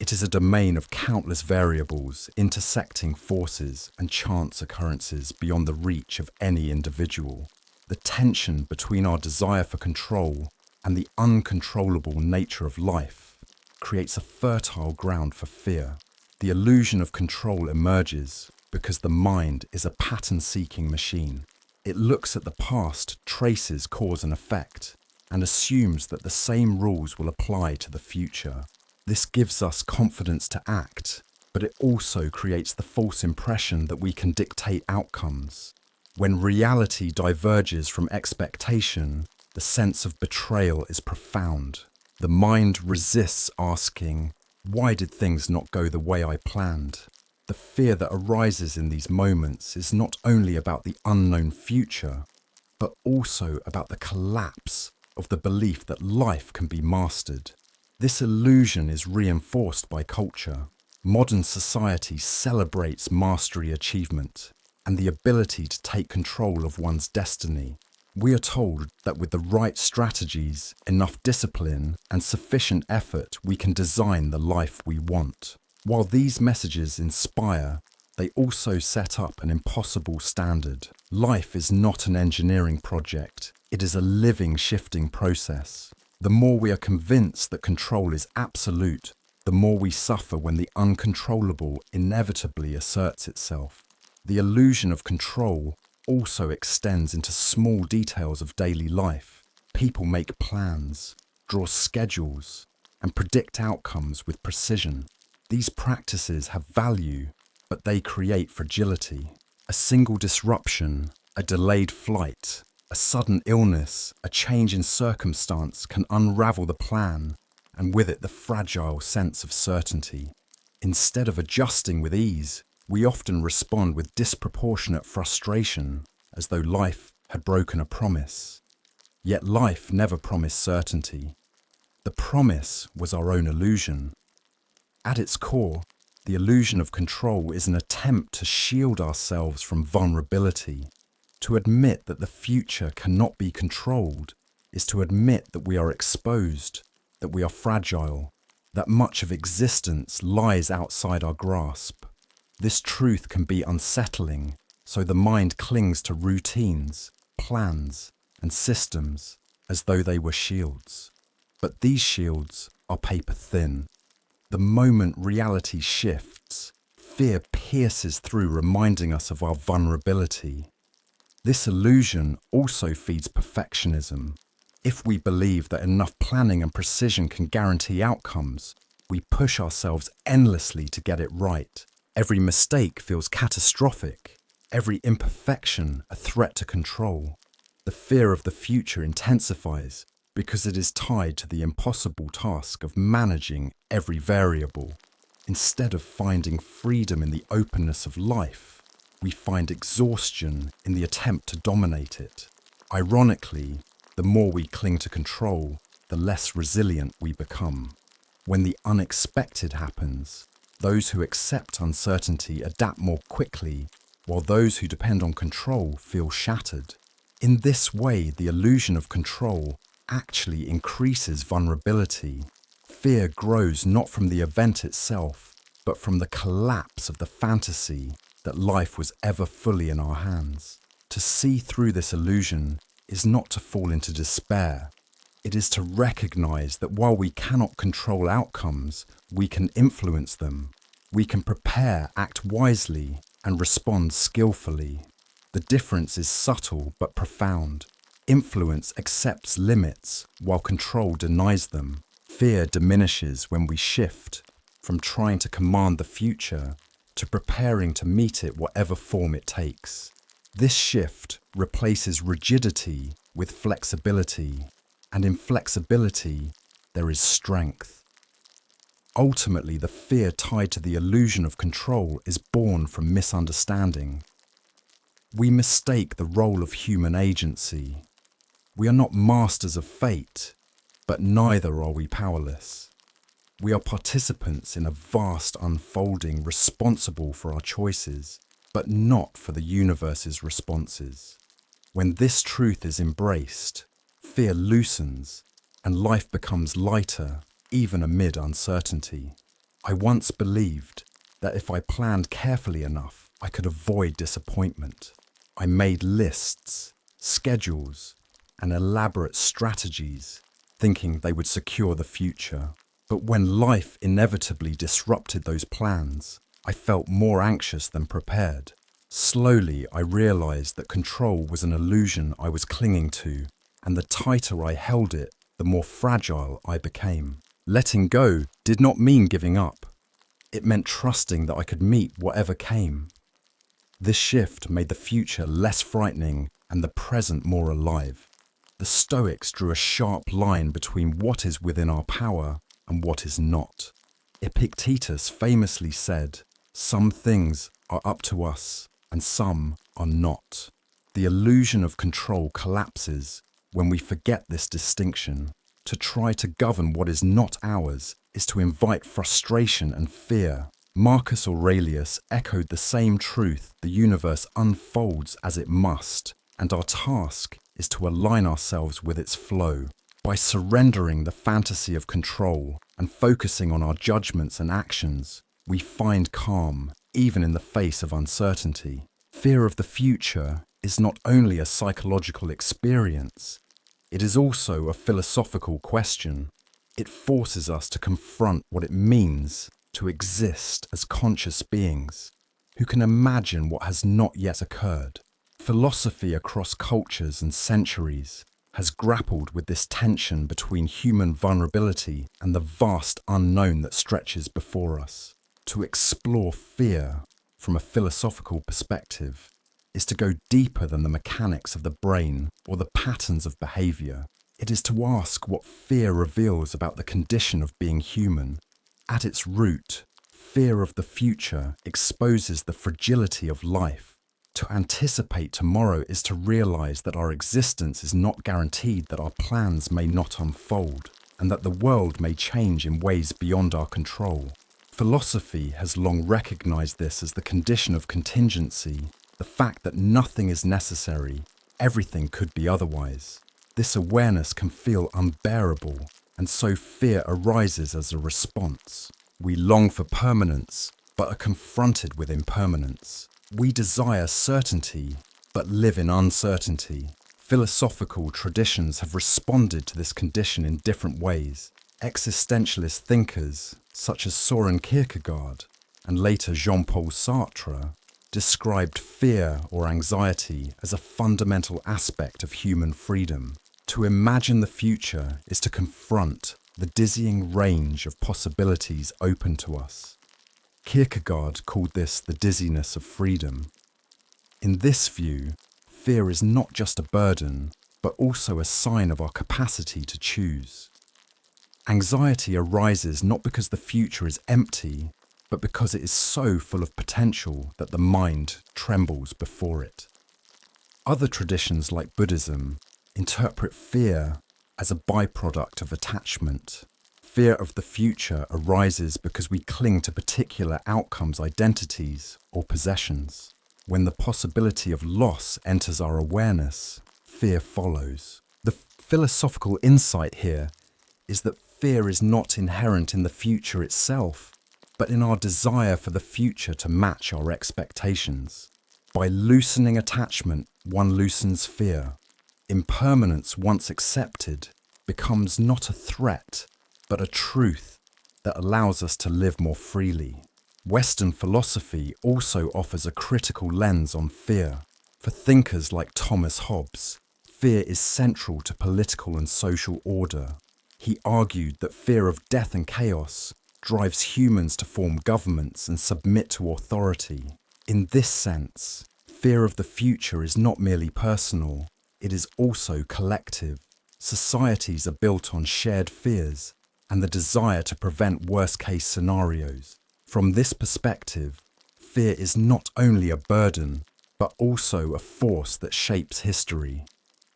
It is a domain of countless variables, intersecting forces and chance occurrences beyond the reach of any individual. The tension between our desire for control and the uncontrollable nature of life creates a fertile ground for fear. The illusion of control emerges because the mind is a pattern-seeking machine. It looks at the past, traces cause and effect, and assumes that the same rules will apply to the future. This gives us confidence to act, but it also creates the false impression that we can dictate outcomes. When reality diverges from expectation, the sense of betrayal is profound. The mind resists asking, "Why did things not go the way I planned?" The fear that arises in these moments is not only about the unknown future, but also about the collapse of the belief that life can be mastered. This illusion is reinforced by culture. Modern society celebrates mastery achievement and the ability to take control of one's destiny. We are told that with the right strategies, enough discipline, and sufficient effort, we can design the life we want. While these messages inspire, they also set up an impossible standard. Life is not an engineering project. It is a living, shifting process. The more we are convinced that control is absolute, the more we suffer when the uncontrollable inevitably asserts itself. The illusion of control also extends into small details of daily life. People make plans, draw schedules, and predict outcomes with precision. These practices have value, but they create fragility. A single disruption, a delayed flight, a sudden illness, a change in circumstance can unravel the plan, and with it the fragile sense of certainty. Instead of adjusting with ease, we often respond with disproportionate frustration, as though life had broken a promise. Yet life never promised certainty. The promise was our own illusion. At its core, The illusion of control is an attempt to shield ourselves from vulnerability. To admit that the future cannot be controlled is to admit that we are exposed, that we are fragile, that much of existence lies outside our grasp. This truth can be unsettling, so the mind clings to routines, plans, and systems as though they were shields. But these shields are paper thin. The moment reality shifts, fear pierces through, reminding us of our vulnerability. This illusion also feeds perfectionism. If we believe that enough planning and precision can guarantee outcomes, we push ourselves endlessly to get it right. Every mistake feels catastrophic, every imperfection a threat to control. The fear of the future intensifies because it is tied to the impossible task of managing every variable. Instead of finding freedom in the openness of life, we find exhaustion in the attempt to dominate it. Ironically, the more we cling to control, the less resilient we become. When the unexpected happens, those who accept uncertainty adapt more quickly, while those who depend on control feel shattered. In this way, the illusion of control actually increases vulnerability. Fear grows not from the event itself, but from the collapse of the fantasy that life was ever fully in our hands. To see through this illusion is not to fall into despair. It is to recognize that while we cannot control outcomes, we can influence them. We can prepare, act wisely, and respond skillfully. The difference is subtle but profound. Influence accepts limits, while control denies them. Fear diminishes when we shift from trying to command the future to preparing to meet it whatever form it takes. This shift replaces rigidity with flexibility, and in flexibility, there is strength. Ultimately, the fear tied to the illusion of control is born from misunderstanding. We mistake the role of human agency. We are not masters of fate, but neither are we powerless. We are participants in a vast unfolding responsible for our choices, but not for the universe's responses. When this truth is embraced, fear loosens and life becomes lighter, even amid uncertainty. I once believed that if I planned carefully enough, I could avoid disappointment. I made lists, schedules, and elaborate strategies, thinking they would secure the future. But when life inevitably disrupted those plans, I felt more anxious than prepared. Slowly, I realized that control was an illusion I was clinging to, and the tighter I held it, the more fragile I became. Letting go did not mean giving up. It meant trusting that I could meet whatever came. This shift made the future less frightening and the present more alive. The Stoics drew a sharp line between what is within our power and what is not. Epictetus famously said, "Some things are up to us and some are not." The illusion of control collapses when we forget this distinction. To try to govern what is not ours is to invite frustration and fear. Marcus Aurelius echoed the same truth: the universe unfolds as it must, and our task is to align ourselves with its flow. By surrendering the fantasy of control and focusing on our judgments and actions, we find calm, even in the face of uncertainty. Fear of the future is not only a psychological experience, it is also a philosophical question. It forces us to confront what it means to exist as conscious beings who can imagine what has not yet occurred. Philosophy across cultures and centuries has grappled with this tension between human vulnerability and the vast unknown that stretches before us. To explore fear from a philosophical perspective is to go deeper than the mechanics of the brain or the patterns of behavior. It is to ask what fear reveals about the condition of being human. At its root, fear of the future exposes the fragility of life. To anticipate tomorrow is to realize that our existence is not guaranteed, that our plans may not unfold, and that the world may change in ways beyond our control. Philosophy has long recognized this as the condition of contingency, the fact that nothing is necessary, everything could be otherwise. This awareness can feel unbearable, and so fear arises as a response. We long for permanence, but are confronted with impermanence. We desire certainty, but live in uncertainty. Philosophical traditions have responded to this condition in different ways. Existentialist thinkers, such as Soren Kierkegaard and later Jean-Paul Sartre, described fear or anxiety as a fundamental aspect of human freedom. To imagine the future is to confront the dizzying range of possibilities open to us. Kierkegaard called this the dizziness of freedom. In this view, fear is not just a burden, but also a sign of our capacity to choose. Anxiety arises not because the future is empty, but because it is so full of potential that the mind trembles before it. Other traditions like Buddhism interpret fear as a byproduct of attachment. Fear of the future arises because we cling to particular outcomes, identities, or possessions. When the possibility of loss enters our awareness, fear follows. The philosophical insight here is that fear is not inherent in the future itself, but in our desire for the future to match our expectations. By loosening attachment, one loosens fear. Impermanence, once accepted, becomes not a threat, but a truth that allows us to live more freely. Western philosophy also offers a critical lens on fear. For thinkers like Thomas Hobbes, fear is central to political and social order. He argued that fear of death and chaos drives humans to form governments and submit to authority. In this sense, fear of the future is not merely personal, it is also collective. Societies are built on shared fears and the desire to prevent worst-case scenarios. From this perspective, fear is not only a burden, but also a force that shapes history.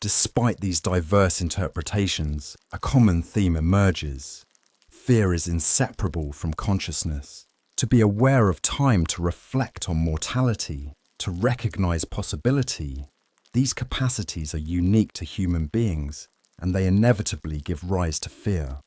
Despite these diverse interpretations, a common theme emerges. Fear is inseparable from consciousness. To be aware of time, to reflect on mortality, to recognize possibility, these capacities are unique to human beings, and they inevitably give rise to fear.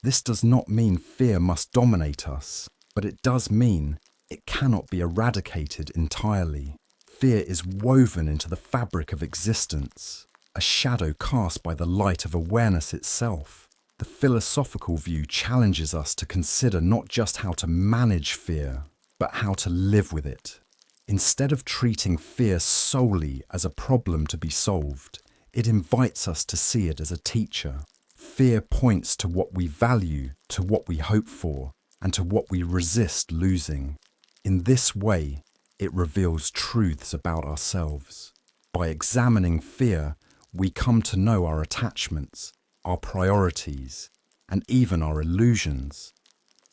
This does not mean fear must dominate us, but it does mean it cannot be eradicated entirely. Fear is woven into the fabric of existence, a shadow cast by the light of awareness itself. The philosophical view challenges us to consider not just how to manage fear, but how to live with it. Instead of treating fear solely as a problem to be solved, it invites us to see it as a teacher. Fear points to what we value, to what we hope for, and to what we resist losing. In this way, it reveals truths about ourselves. By examining fear, we come to know our attachments, our priorities, and even our illusions.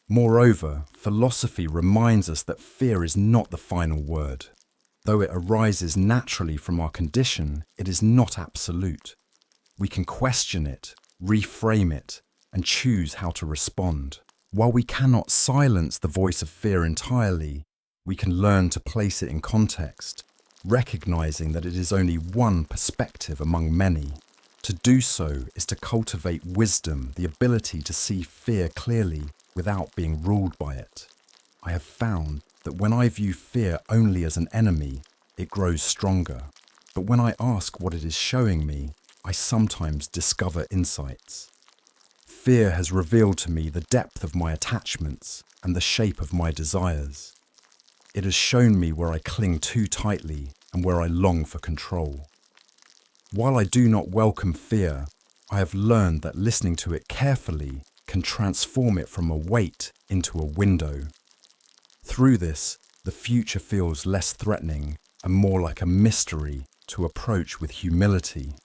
Moreover, philosophy reminds us that fear is not the final word. Though it arises naturally from our condition, it is not absolute. We can question it, reframe it, and choose how to respond. While we cannot silence the voice of fear entirely, we can learn to place it in context, recognizing that it is only one perspective among many. To do so is to cultivate wisdom, the ability to see fear clearly without being ruled by it. I have found that when I view fear only as an enemy, it grows stronger. But when I ask what it is showing me, I sometimes discover insights. Fear has revealed to me the depth of my attachments and the shape of my desires. It has shown me where I cling too tightly and where I long for control. While I do not welcome fear, I have learned that listening to it carefully can transform it from a weight into a window. Through this, the future feels less threatening and more like a mystery to approach with humility.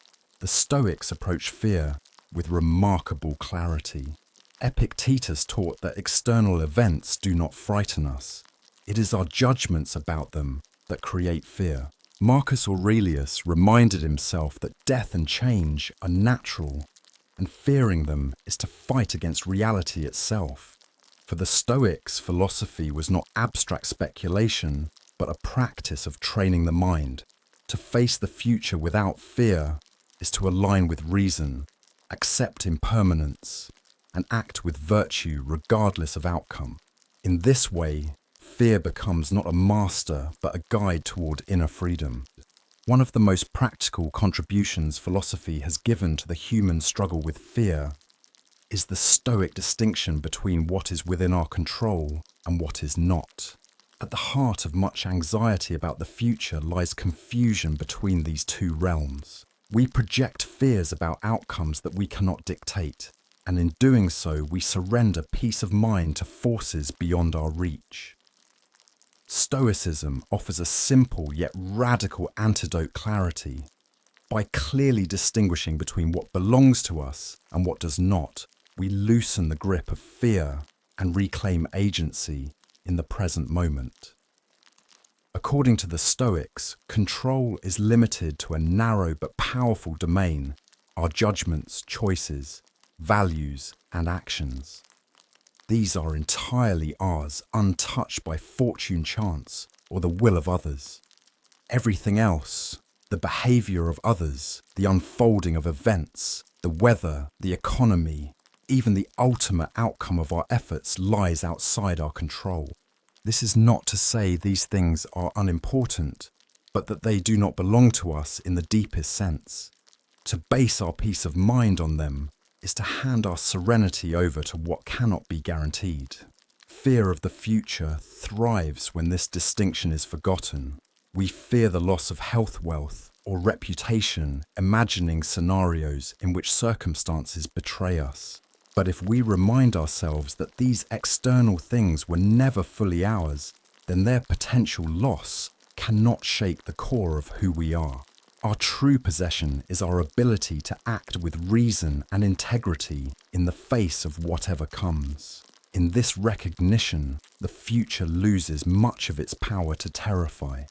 The Stoics approach fear with remarkable clarity. Epictetus taught that external events do not frighten us. It is our judgments about them that create fear. Marcus Aurelius reminded himself that death and change are natural, and fearing them is to fight against reality itself. For the Stoics, philosophy was not abstract speculation, but a practice of training the mind. To face the future without fear is to align with reason, accept impermanence, and act with virtue regardless of outcome. In this way, fear becomes not a master, but a guide toward inner freedom. One of the most practical contributions philosophy has given to the human struggle with fear is the Stoic distinction between what is within our control and what is not. At the heart of much anxiety about the future lies confusion between these two realms. We project fears about outcomes that we cannot dictate, and in doing so, we surrender peace of mind to forces beyond our reach. Stoicism offers a simple yet radical antidote clarity. By clearly distinguishing between what belongs to us and what does not, we loosen the grip of fear and reclaim agency in the present moment. According to the Stoics, control is limited to a narrow but powerful domain: our judgments, choices, values, and actions. These are entirely ours, untouched by fortune, chance, or the will of others. Everything else, the behavior of others, the unfolding of events, the weather, the economy, even the ultimate outcome of our efforts, lies outside our control. This is not to say these things are unimportant, but that they do not belong to us in the deepest sense. To base our peace of mind on them is to hand our serenity over to what cannot be guaranteed. Fear of the future thrives when this distinction is forgotten. We fear the loss of health, wealth, or reputation, imagining scenarios in which circumstances betray us. But if we remind ourselves that these external things were never fully ours, then their potential loss cannot shake the core of who we are. Our true possession is our ability to act with reason and integrity in the face of whatever comes. In this recognition, the future loses much of its power to terrify.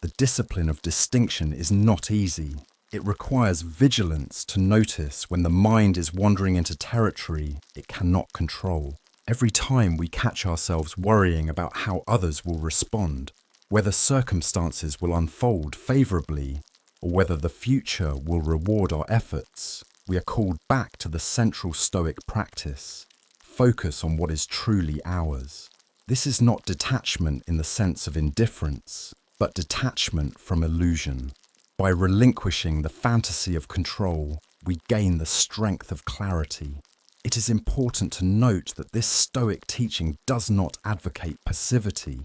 The discipline of distinction is not easy. It requires vigilance to notice when the mind is wandering into territory it cannot control. Every time we catch ourselves worrying about how others will respond, whether circumstances will unfold favorably, or whether the future will reward our efforts, we are called back to the central Stoic practice: focus on what is truly ours. This is not detachment in the sense of indifference, but detachment from illusion. By relinquishing the fantasy of control, we gain the strength of clarity. It is important to note that this Stoic teaching does not advocate passivity.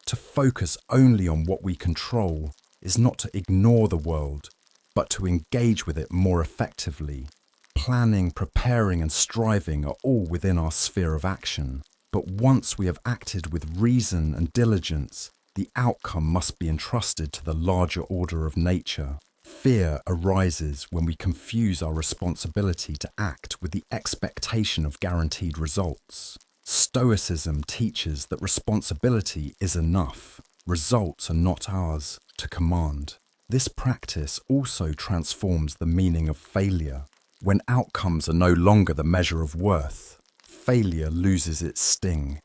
To focus only on what we control is not to ignore the world, but to engage with it more effectively. Planning, preparing, and striving are all within our sphere of action. But once we have acted with reason and diligence, the outcome must be entrusted to the larger order of nature. Fear arises when we confuse our responsibility to act with the expectation of guaranteed results. Stoicism teaches that responsibility is enough. Results are not ours to command. This practice also transforms the meaning of failure. When outcomes are no longer the measure of worth, failure loses its sting.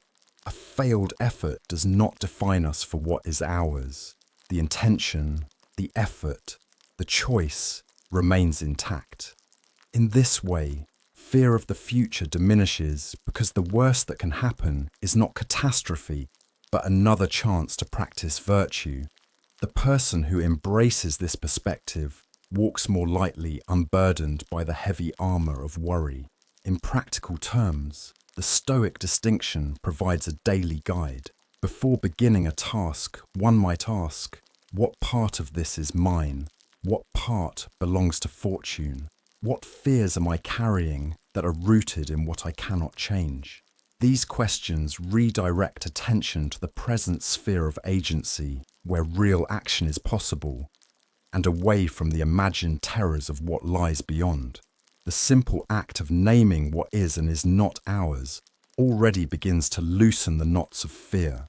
A failed effort does not define us for what is ours. The intention, the effort, the choice remains intact. In this way, fear of the future diminishes because the worst that can happen is not catastrophe, but another chance to practice virtue. The person who embraces this perspective walks more lightly, unburdened by the heavy armor of worry. In practical terms, the Stoic distinction provides a daily guide. Before beginning a task, one might ask, what part of this is mine? What part belongs to fortune? What fears am I carrying that are rooted in what I cannot change? These questions redirect attention to the present sphere of agency, where real action is possible, and away from the imagined terrors of what lies beyond. The simple act of naming what is and is not ours already begins to loosen the knots of fear.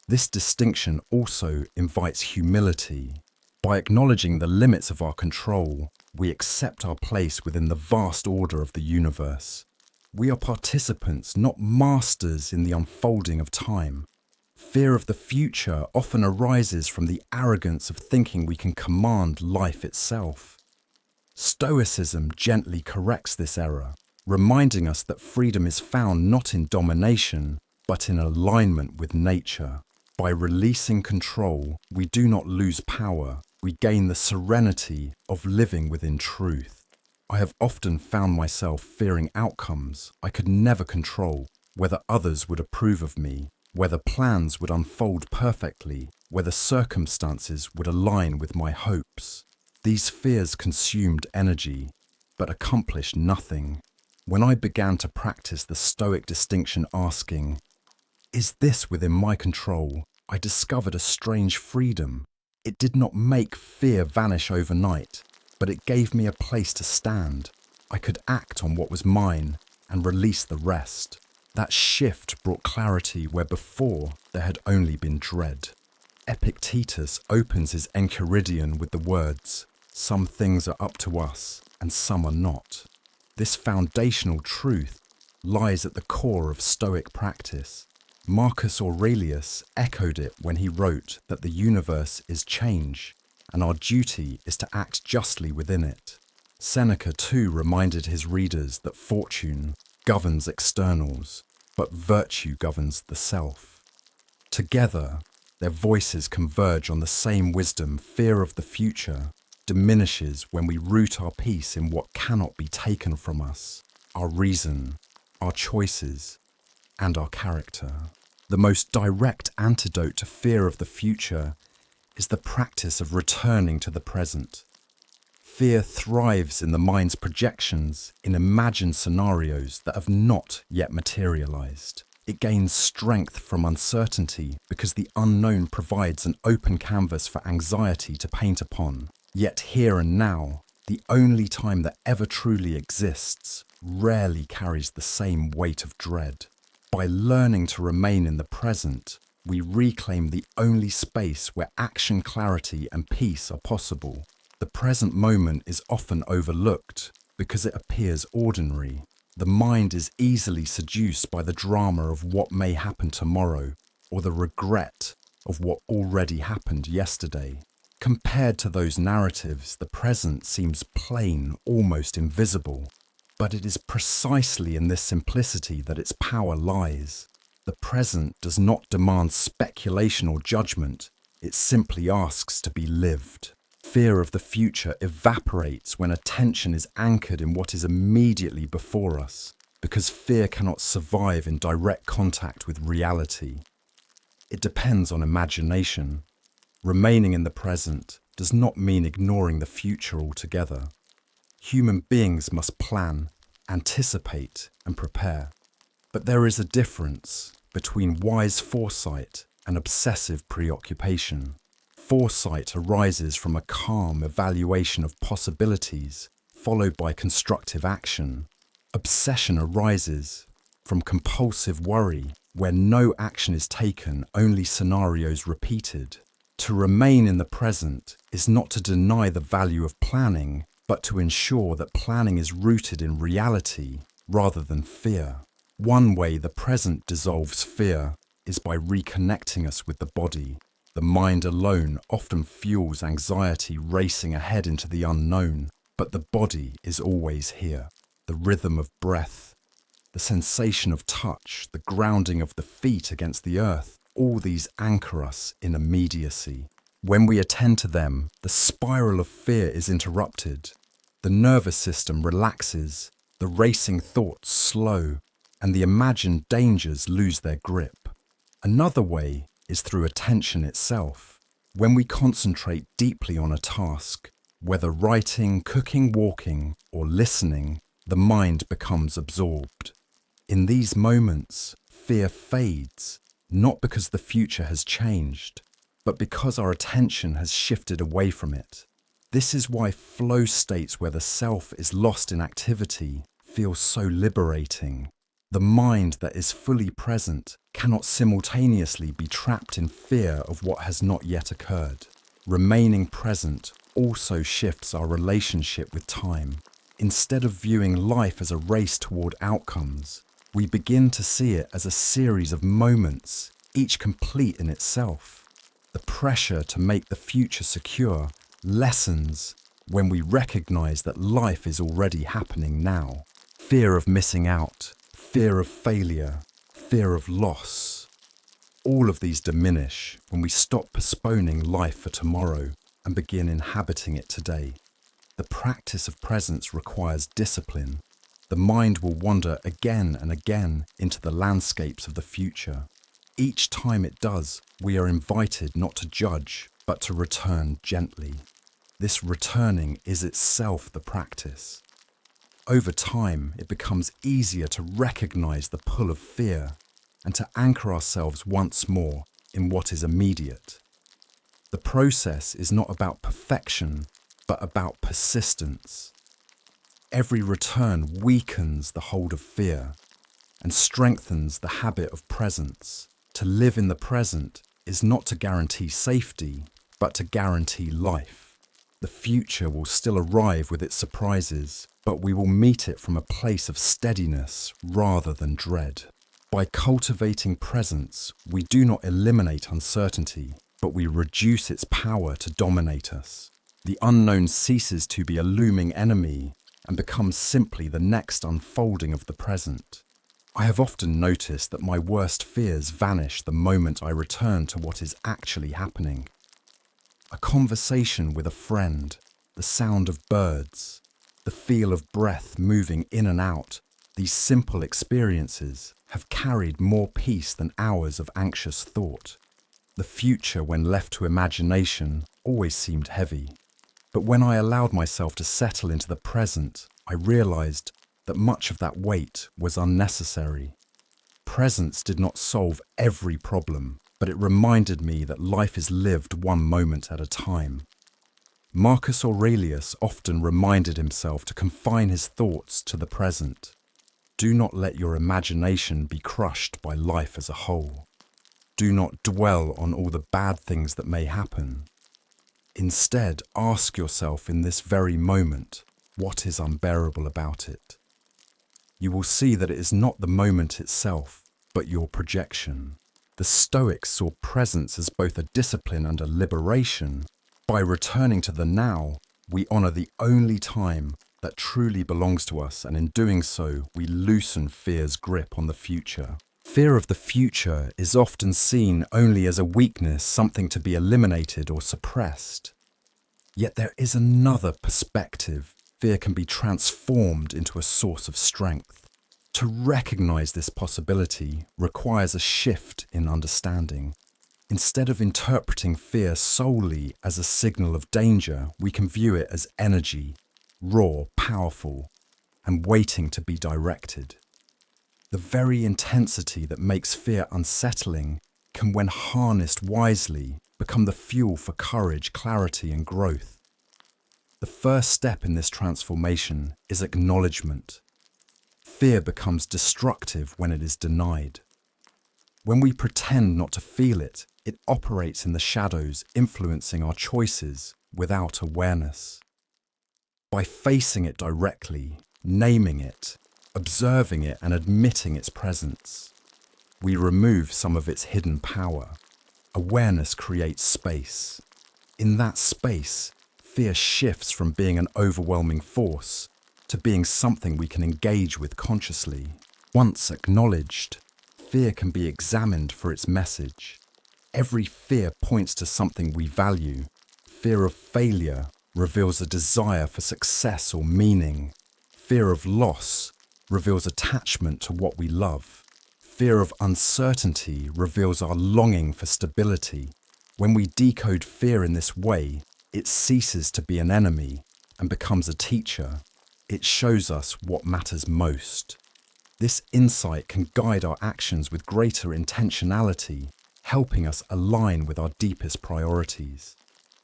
This distinction also invites humility. By acknowledging the limits of our control, we accept our place within the vast order of the universe. We are participants, not masters in the unfolding of time. Fear of the future often arises from the arrogance of thinking we can command life itself. Stoicism gently corrects this error, reminding us that freedom is found not in domination, but in alignment with nature. By releasing control, we do not lose power, we gain the serenity of living within truth. I have often found myself fearing outcomes I could never control, whether others would approve of me, whether plans would unfold perfectly, whether circumstances would align with my hopes. These fears consumed energy, but accomplished nothing. When I began to practice the Stoic distinction asking, "Is this within my control?" I discovered a strange freedom. It did not make fear vanish overnight, but it gave me a place to stand. I could act on what was mine and release the rest. That shift brought clarity where before there had only been dread. Epictetus opens his Enchiridion with the words, "Some things are up to us and some are not." This foundational truth lies at the core of Stoic practice. Marcus Aurelius echoed it when he wrote that the universe is change, and our duty is to act justly within it. Seneca too reminded his readers that fortune governs externals, but virtue governs the self. Together, their voices converge on the same wisdom. Fear of the future diminishes when we root our peace in what cannot be taken from us, our reason, our choices, and our character. The most direct antidote to fear of the future is the practice of returning to the present. Fear thrives in the mind's projections, in imagined scenarios that have not yet materialized. It gains strength from uncertainty because the unknown provides an open canvas for anxiety to paint upon. Yet here and now, the only time that ever truly exists, rarely carries the same weight of dread. By learning to remain in the present, we reclaim the only space where action, clarity, and peace are possible. The present moment is often overlooked because it appears ordinary. The mind is easily seduced by the drama of what may happen tomorrow or the regret of what already happened yesterday. Compared to those narratives, the present seems plain, almost invisible. But it is precisely in this simplicity that its power lies. The present does not demand speculation or judgment, it simply asks to be lived. Fear of the future evaporates when attention is anchored in what is immediately before us, because fear cannot survive in direct contact with reality. It depends on imagination. Remaining in the present does not mean ignoring the future altogether. Human beings must plan, anticipate, and prepare. But there is a difference between wise foresight and obsessive preoccupation. Foresight arises from a calm evaluation of possibilities, followed by constructive action. Obsession arises from compulsive worry, where no action is taken, only scenarios repeated. To remain in the present is not to deny the value of planning, but to ensure that planning is rooted in reality rather than fear. One way the present dissolves fear is by reconnecting us with the body. The mind alone often fuels anxiety racing ahead into the unknown, but the body is always here. The rhythm of breath, the sensation of touch, the grounding of the feet against the earth, all these anchor us in immediacy. When we attend to them, the spiral of fear is interrupted. The nervous system relaxes, the racing thoughts slow, and the imagined dangers lose their grip. Another way is through attention itself. When we concentrate deeply on a task, whether writing, cooking, walking, or listening, the mind becomes absorbed. In these moments, fear fades, not because the future has changed, but because our attention has shifted away from it. This is why flow states where the self is lost in activity feel so liberating. The mind that is fully present cannot simultaneously be trapped in fear of what has not yet occurred. Remaining present also shifts our relationship with time. Instead of viewing life as a race toward outcomes, we begin to see it as a series of moments, each complete in itself. The pressure to make the future secure lessens when we recognize that life is already happening now. Fear of missing out, fear of failure, fear of loss. All of these diminish when we stop postponing life for tomorrow and begin inhabiting it today. The practice of presence requires discipline. The mind will wander again and again into the landscapes of the future. Each time it does, we are invited not to judge, but to return gently. This returning is itself the practice. Over time, it becomes easier to recognize the pull of fear and to anchor ourselves once more in what is immediate. The process is not about perfection, but about persistence. Every return weakens the hold of fear and strengthens the habit of presence. To live in the present is not to guarantee safety, but to guarantee life. The future will still arrive with its surprises, but we will meet it from a place of steadiness rather than dread. By cultivating presence, we do not eliminate uncertainty, but we reduce its power to dominate us. The unknown ceases to be a looming enemy and becomes simply the next unfolding of the present. I have often noticed that my worst fears vanish the moment I return to what is actually happening. A conversation with a friend, the sound of birds, the feel of breath moving in and out, these simple experiences have carried more peace than hours of anxious thought. The future, when left to imagination, always seemed heavy. But when I allowed myself to settle into the present, I realized that much of that weight was unnecessary. Presence did not solve every problem, but it reminded me that life is lived one moment at a time. Marcus Aurelius often reminded himself to confine his thoughts to the present. Do not let your imagination be crushed by life as a whole. Do not dwell on all the bad things that may happen. Instead, ask yourself in this very moment, what is unbearable about it? You will see that it is not the moment itself, but your projection. The Stoics saw presence as both a discipline and a liberation. By returning to the now, we honor the only time that truly belongs to us, and in doing so, we loosen fear's grip on the future. Fear of the future is often seen only as a weakness, something to be eliminated or suppressed. Yet there is another perspective. Fear can be transformed into a source of strength. To recognize this possibility requires a shift in understanding. Instead of interpreting fear solely as a signal of danger, we can view it as energy, raw, powerful, and waiting to be directed. The very intensity that makes fear unsettling can, when harnessed wisely, become the fuel for courage, clarity, and growth. The first step in this transformation is acknowledgement. Fear becomes destructive when it is denied. When we pretend not to feel it, it operates in the shadows, influencing our choices without awareness. By facing it directly, naming it, observing it, and admitting its presence, we remove some of its hidden power. Awareness creates space. In that space, fear shifts from being an overwhelming force to being something we can engage with consciously. Once acknowledged, fear can be examined for its message. Every fear points to something we value. Fear of failure reveals a desire for success or meaning. Fear of loss reveals attachment to what we love. Fear of uncertainty reveals our longing for stability. When we decode fear in this way, it ceases to be an enemy and becomes a teacher. It shows us what matters most. This insight can guide our actions with greater intentionality, helping us align with our deepest priorities.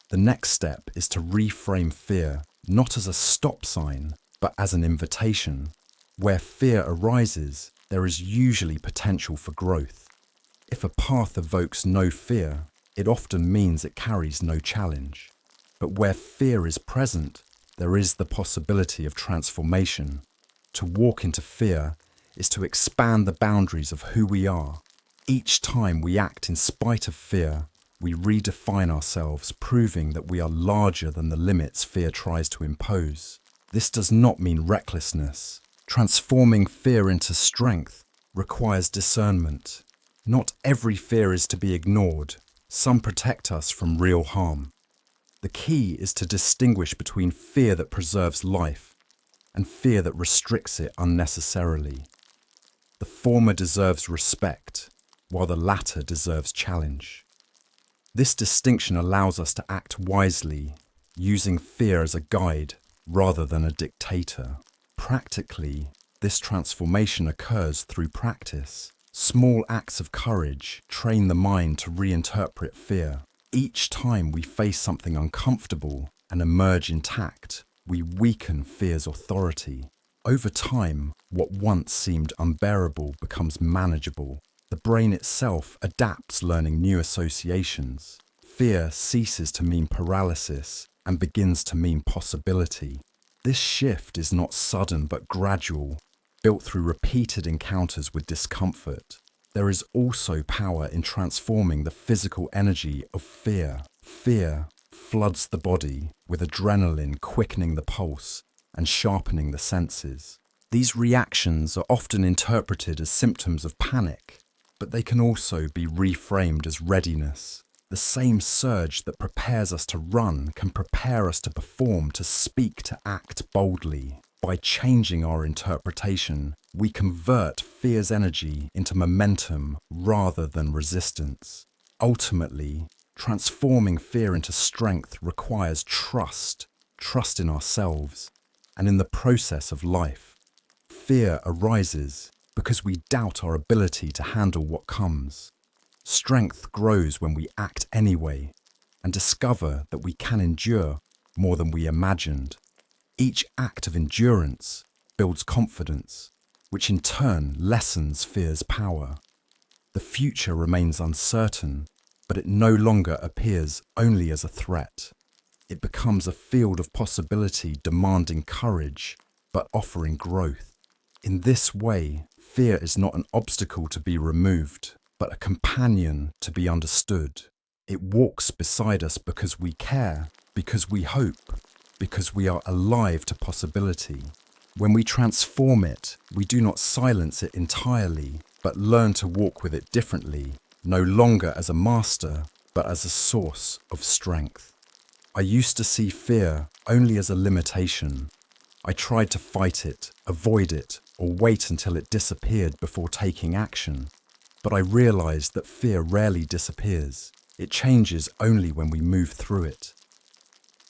The next step is to reframe fear, not as a stop sign, but as an invitation. Where fear arises, there is usually potential for growth. If a path evokes no fear, it often means it carries no challenge. But where fear is present, there is the possibility of transformation. To walk into fear is to expand the boundaries of who we are. Each time we act in spite of fear, we redefine ourselves, proving that we are larger than the limits fear tries to impose. This does not mean recklessness. Transforming fear into strength requires discernment. Not every fear is to be ignored. Some protect us from real harm. The key is to distinguish between fear that preserves life and fear that restricts it unnecessarily. The former deserves respect, while the latter deserves challenge. This distinction allows us to act wisely, using fear as a guide rather than a dictator. Practically, this transformation occurs through practice. Small acts of courage train the mind to reinterpret fear. Each time we face something uncomfortable and emerge intact, we weaken fear's authority. Over time, what once seemed unbearable becomes manageable. The brain itself adapts, learning new associations. Fear ceases to mean paralysis and begins to mean possibility. This shift is not sudden but gradual, built through repeated encounters with discomfort. There is also power in transforming the physical energy of fear. Fear floods the body with adrenaline, quickening the pulse and sharpening the senses. These reactions are often interpreted as symptoms of panic, but they can also be reframed as readiness. The same surge that prepares us to run can prepare us to perform, to speak, to act boldly. By changing our interpretation, we convert fear's energy into momentum rather than resistance. Ultimately, transforming fear into strength requires trust in ourselves and in the process of life. Fear arises because we doubt our ability to handle what comes. Strength grows when we act anyway and discover that we can endure more than we imagined. Each act of endurance builds confidence, which in turn lessens fear's power. The future remains uncertain, but it no longer appears only as a threat. It becomes a field of possibility demanding courage, but offering growth. In this way, fear is not an obstacle to be removed, but a companion to be understood. It walks beside us because we care, because we hope, because we are alive to possibility. When we transform it, we do not silence it entirely, but learn to walk with it differently, no longer as a master, but as a source of strength. I used to see fear only as a limitation. I tried to fight it, avoid it, or wait until it disappeared before taking action. But I realized that fear rarely disappears. It changes only when we move through it.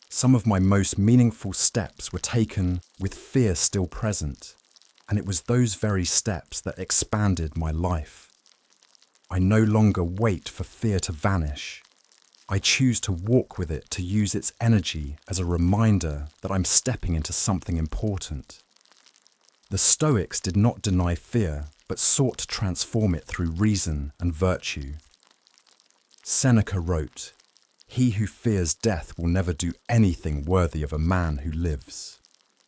Some of my most meaningful steps were taken with fear still present, and it was those very steps that expanded my life. I no longer wait for fear to vanish. I choose to walk with it, to use its energy as a reminder that I'm stepping into something important. The Stoics did not deny fear, but sought to transform it through reason and virtue. Seneca wrote, "He who fears death will never do anything worthy of a man who lives."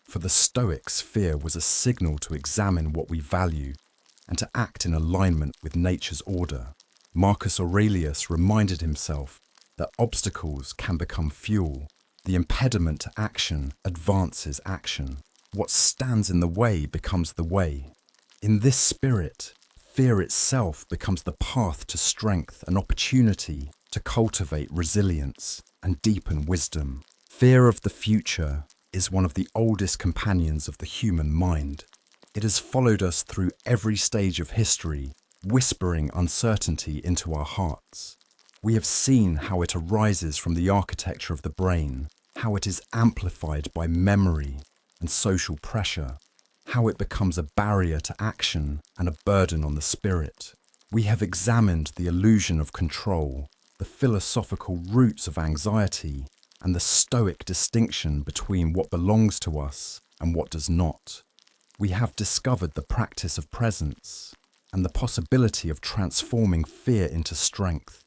For the Stoics, fear was a signal to examine what we value and to act in alignment with nature's order. Marcus Aurelius reminded himself that obstacles can become fuel. The impediment to action advances action. What stands in the way becomes the way. In this spirit, fear itself becomes the path to strength, an opportunity to cultivate resilience and deepen wisdom. Fear of the future is one of the oldest companions of the human mind. It has followed us through every stage of history, whispering uncertainty into our hearts. We have seen how it arises from the architecture of the brain, how it is amplified by memory and social pressure, how it becomes a barrier to action and a burden on the spirit. We have examined the illusion of control, the philosophical roots of anxiety, and the Stoic distinction between what belongs to us and what does not. We have discovered the practice of presence and the possibility of transforming fear into strength.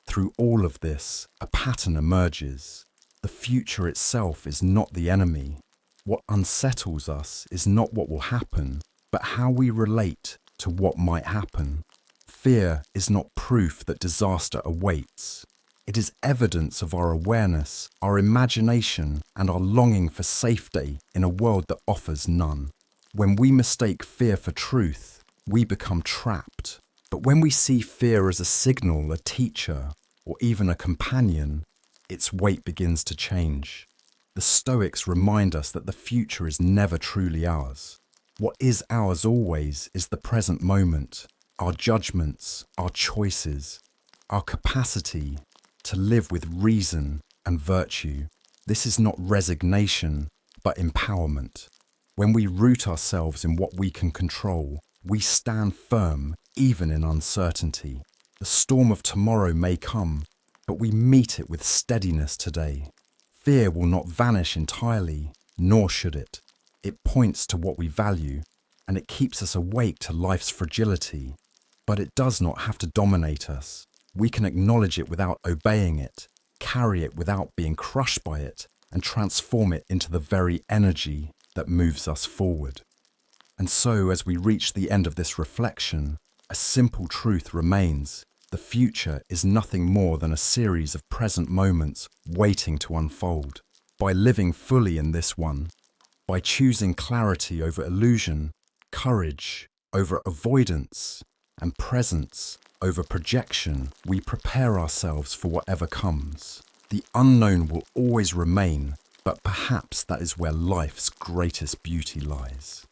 Through all of this, a pattern emerges. The future itself is not the enemy. What unsettles us is not what will happen, but how we relate to what might happen. Fear is not proof that disaster awaits. It is evidence of our awareness, our imagination, and our longing for safety in a world that offers none. When we mistake fear for truth, we become trapped. But when we see fear as a signal, a teacher, or even a companion, its weight begins to change. The Stoics remind us that the future is never truly ours. What is ours always is the present moment, our judgments, our choices, our capacity to live with reason and virtue. This is not resignation, but empowerment. When we root ourselves in what we can control, we stand firm even in uncertainty. The storm of tomorrow may come, but we meet it with steadiness today. Fear will not vanish entirely, nor should it. It points to what we value, and it keeps us awake to life's fragility. But it does not have to dominate us. We can acknowledge it without obeying it, carry it without being crushed by it, and transform it into the very energy that moves us forward. And so, as we reach the end of this reflection, a simple truth remains. The future is nothing more than a series of present moments waiting to unfold. By living fully in this one, by choosing clarity over illusion, courage over avoidance, and presence over projection, we prepare ourselves for whatever comes. The unknown will always remain, but perhaps that is where life's greatest beauty lies.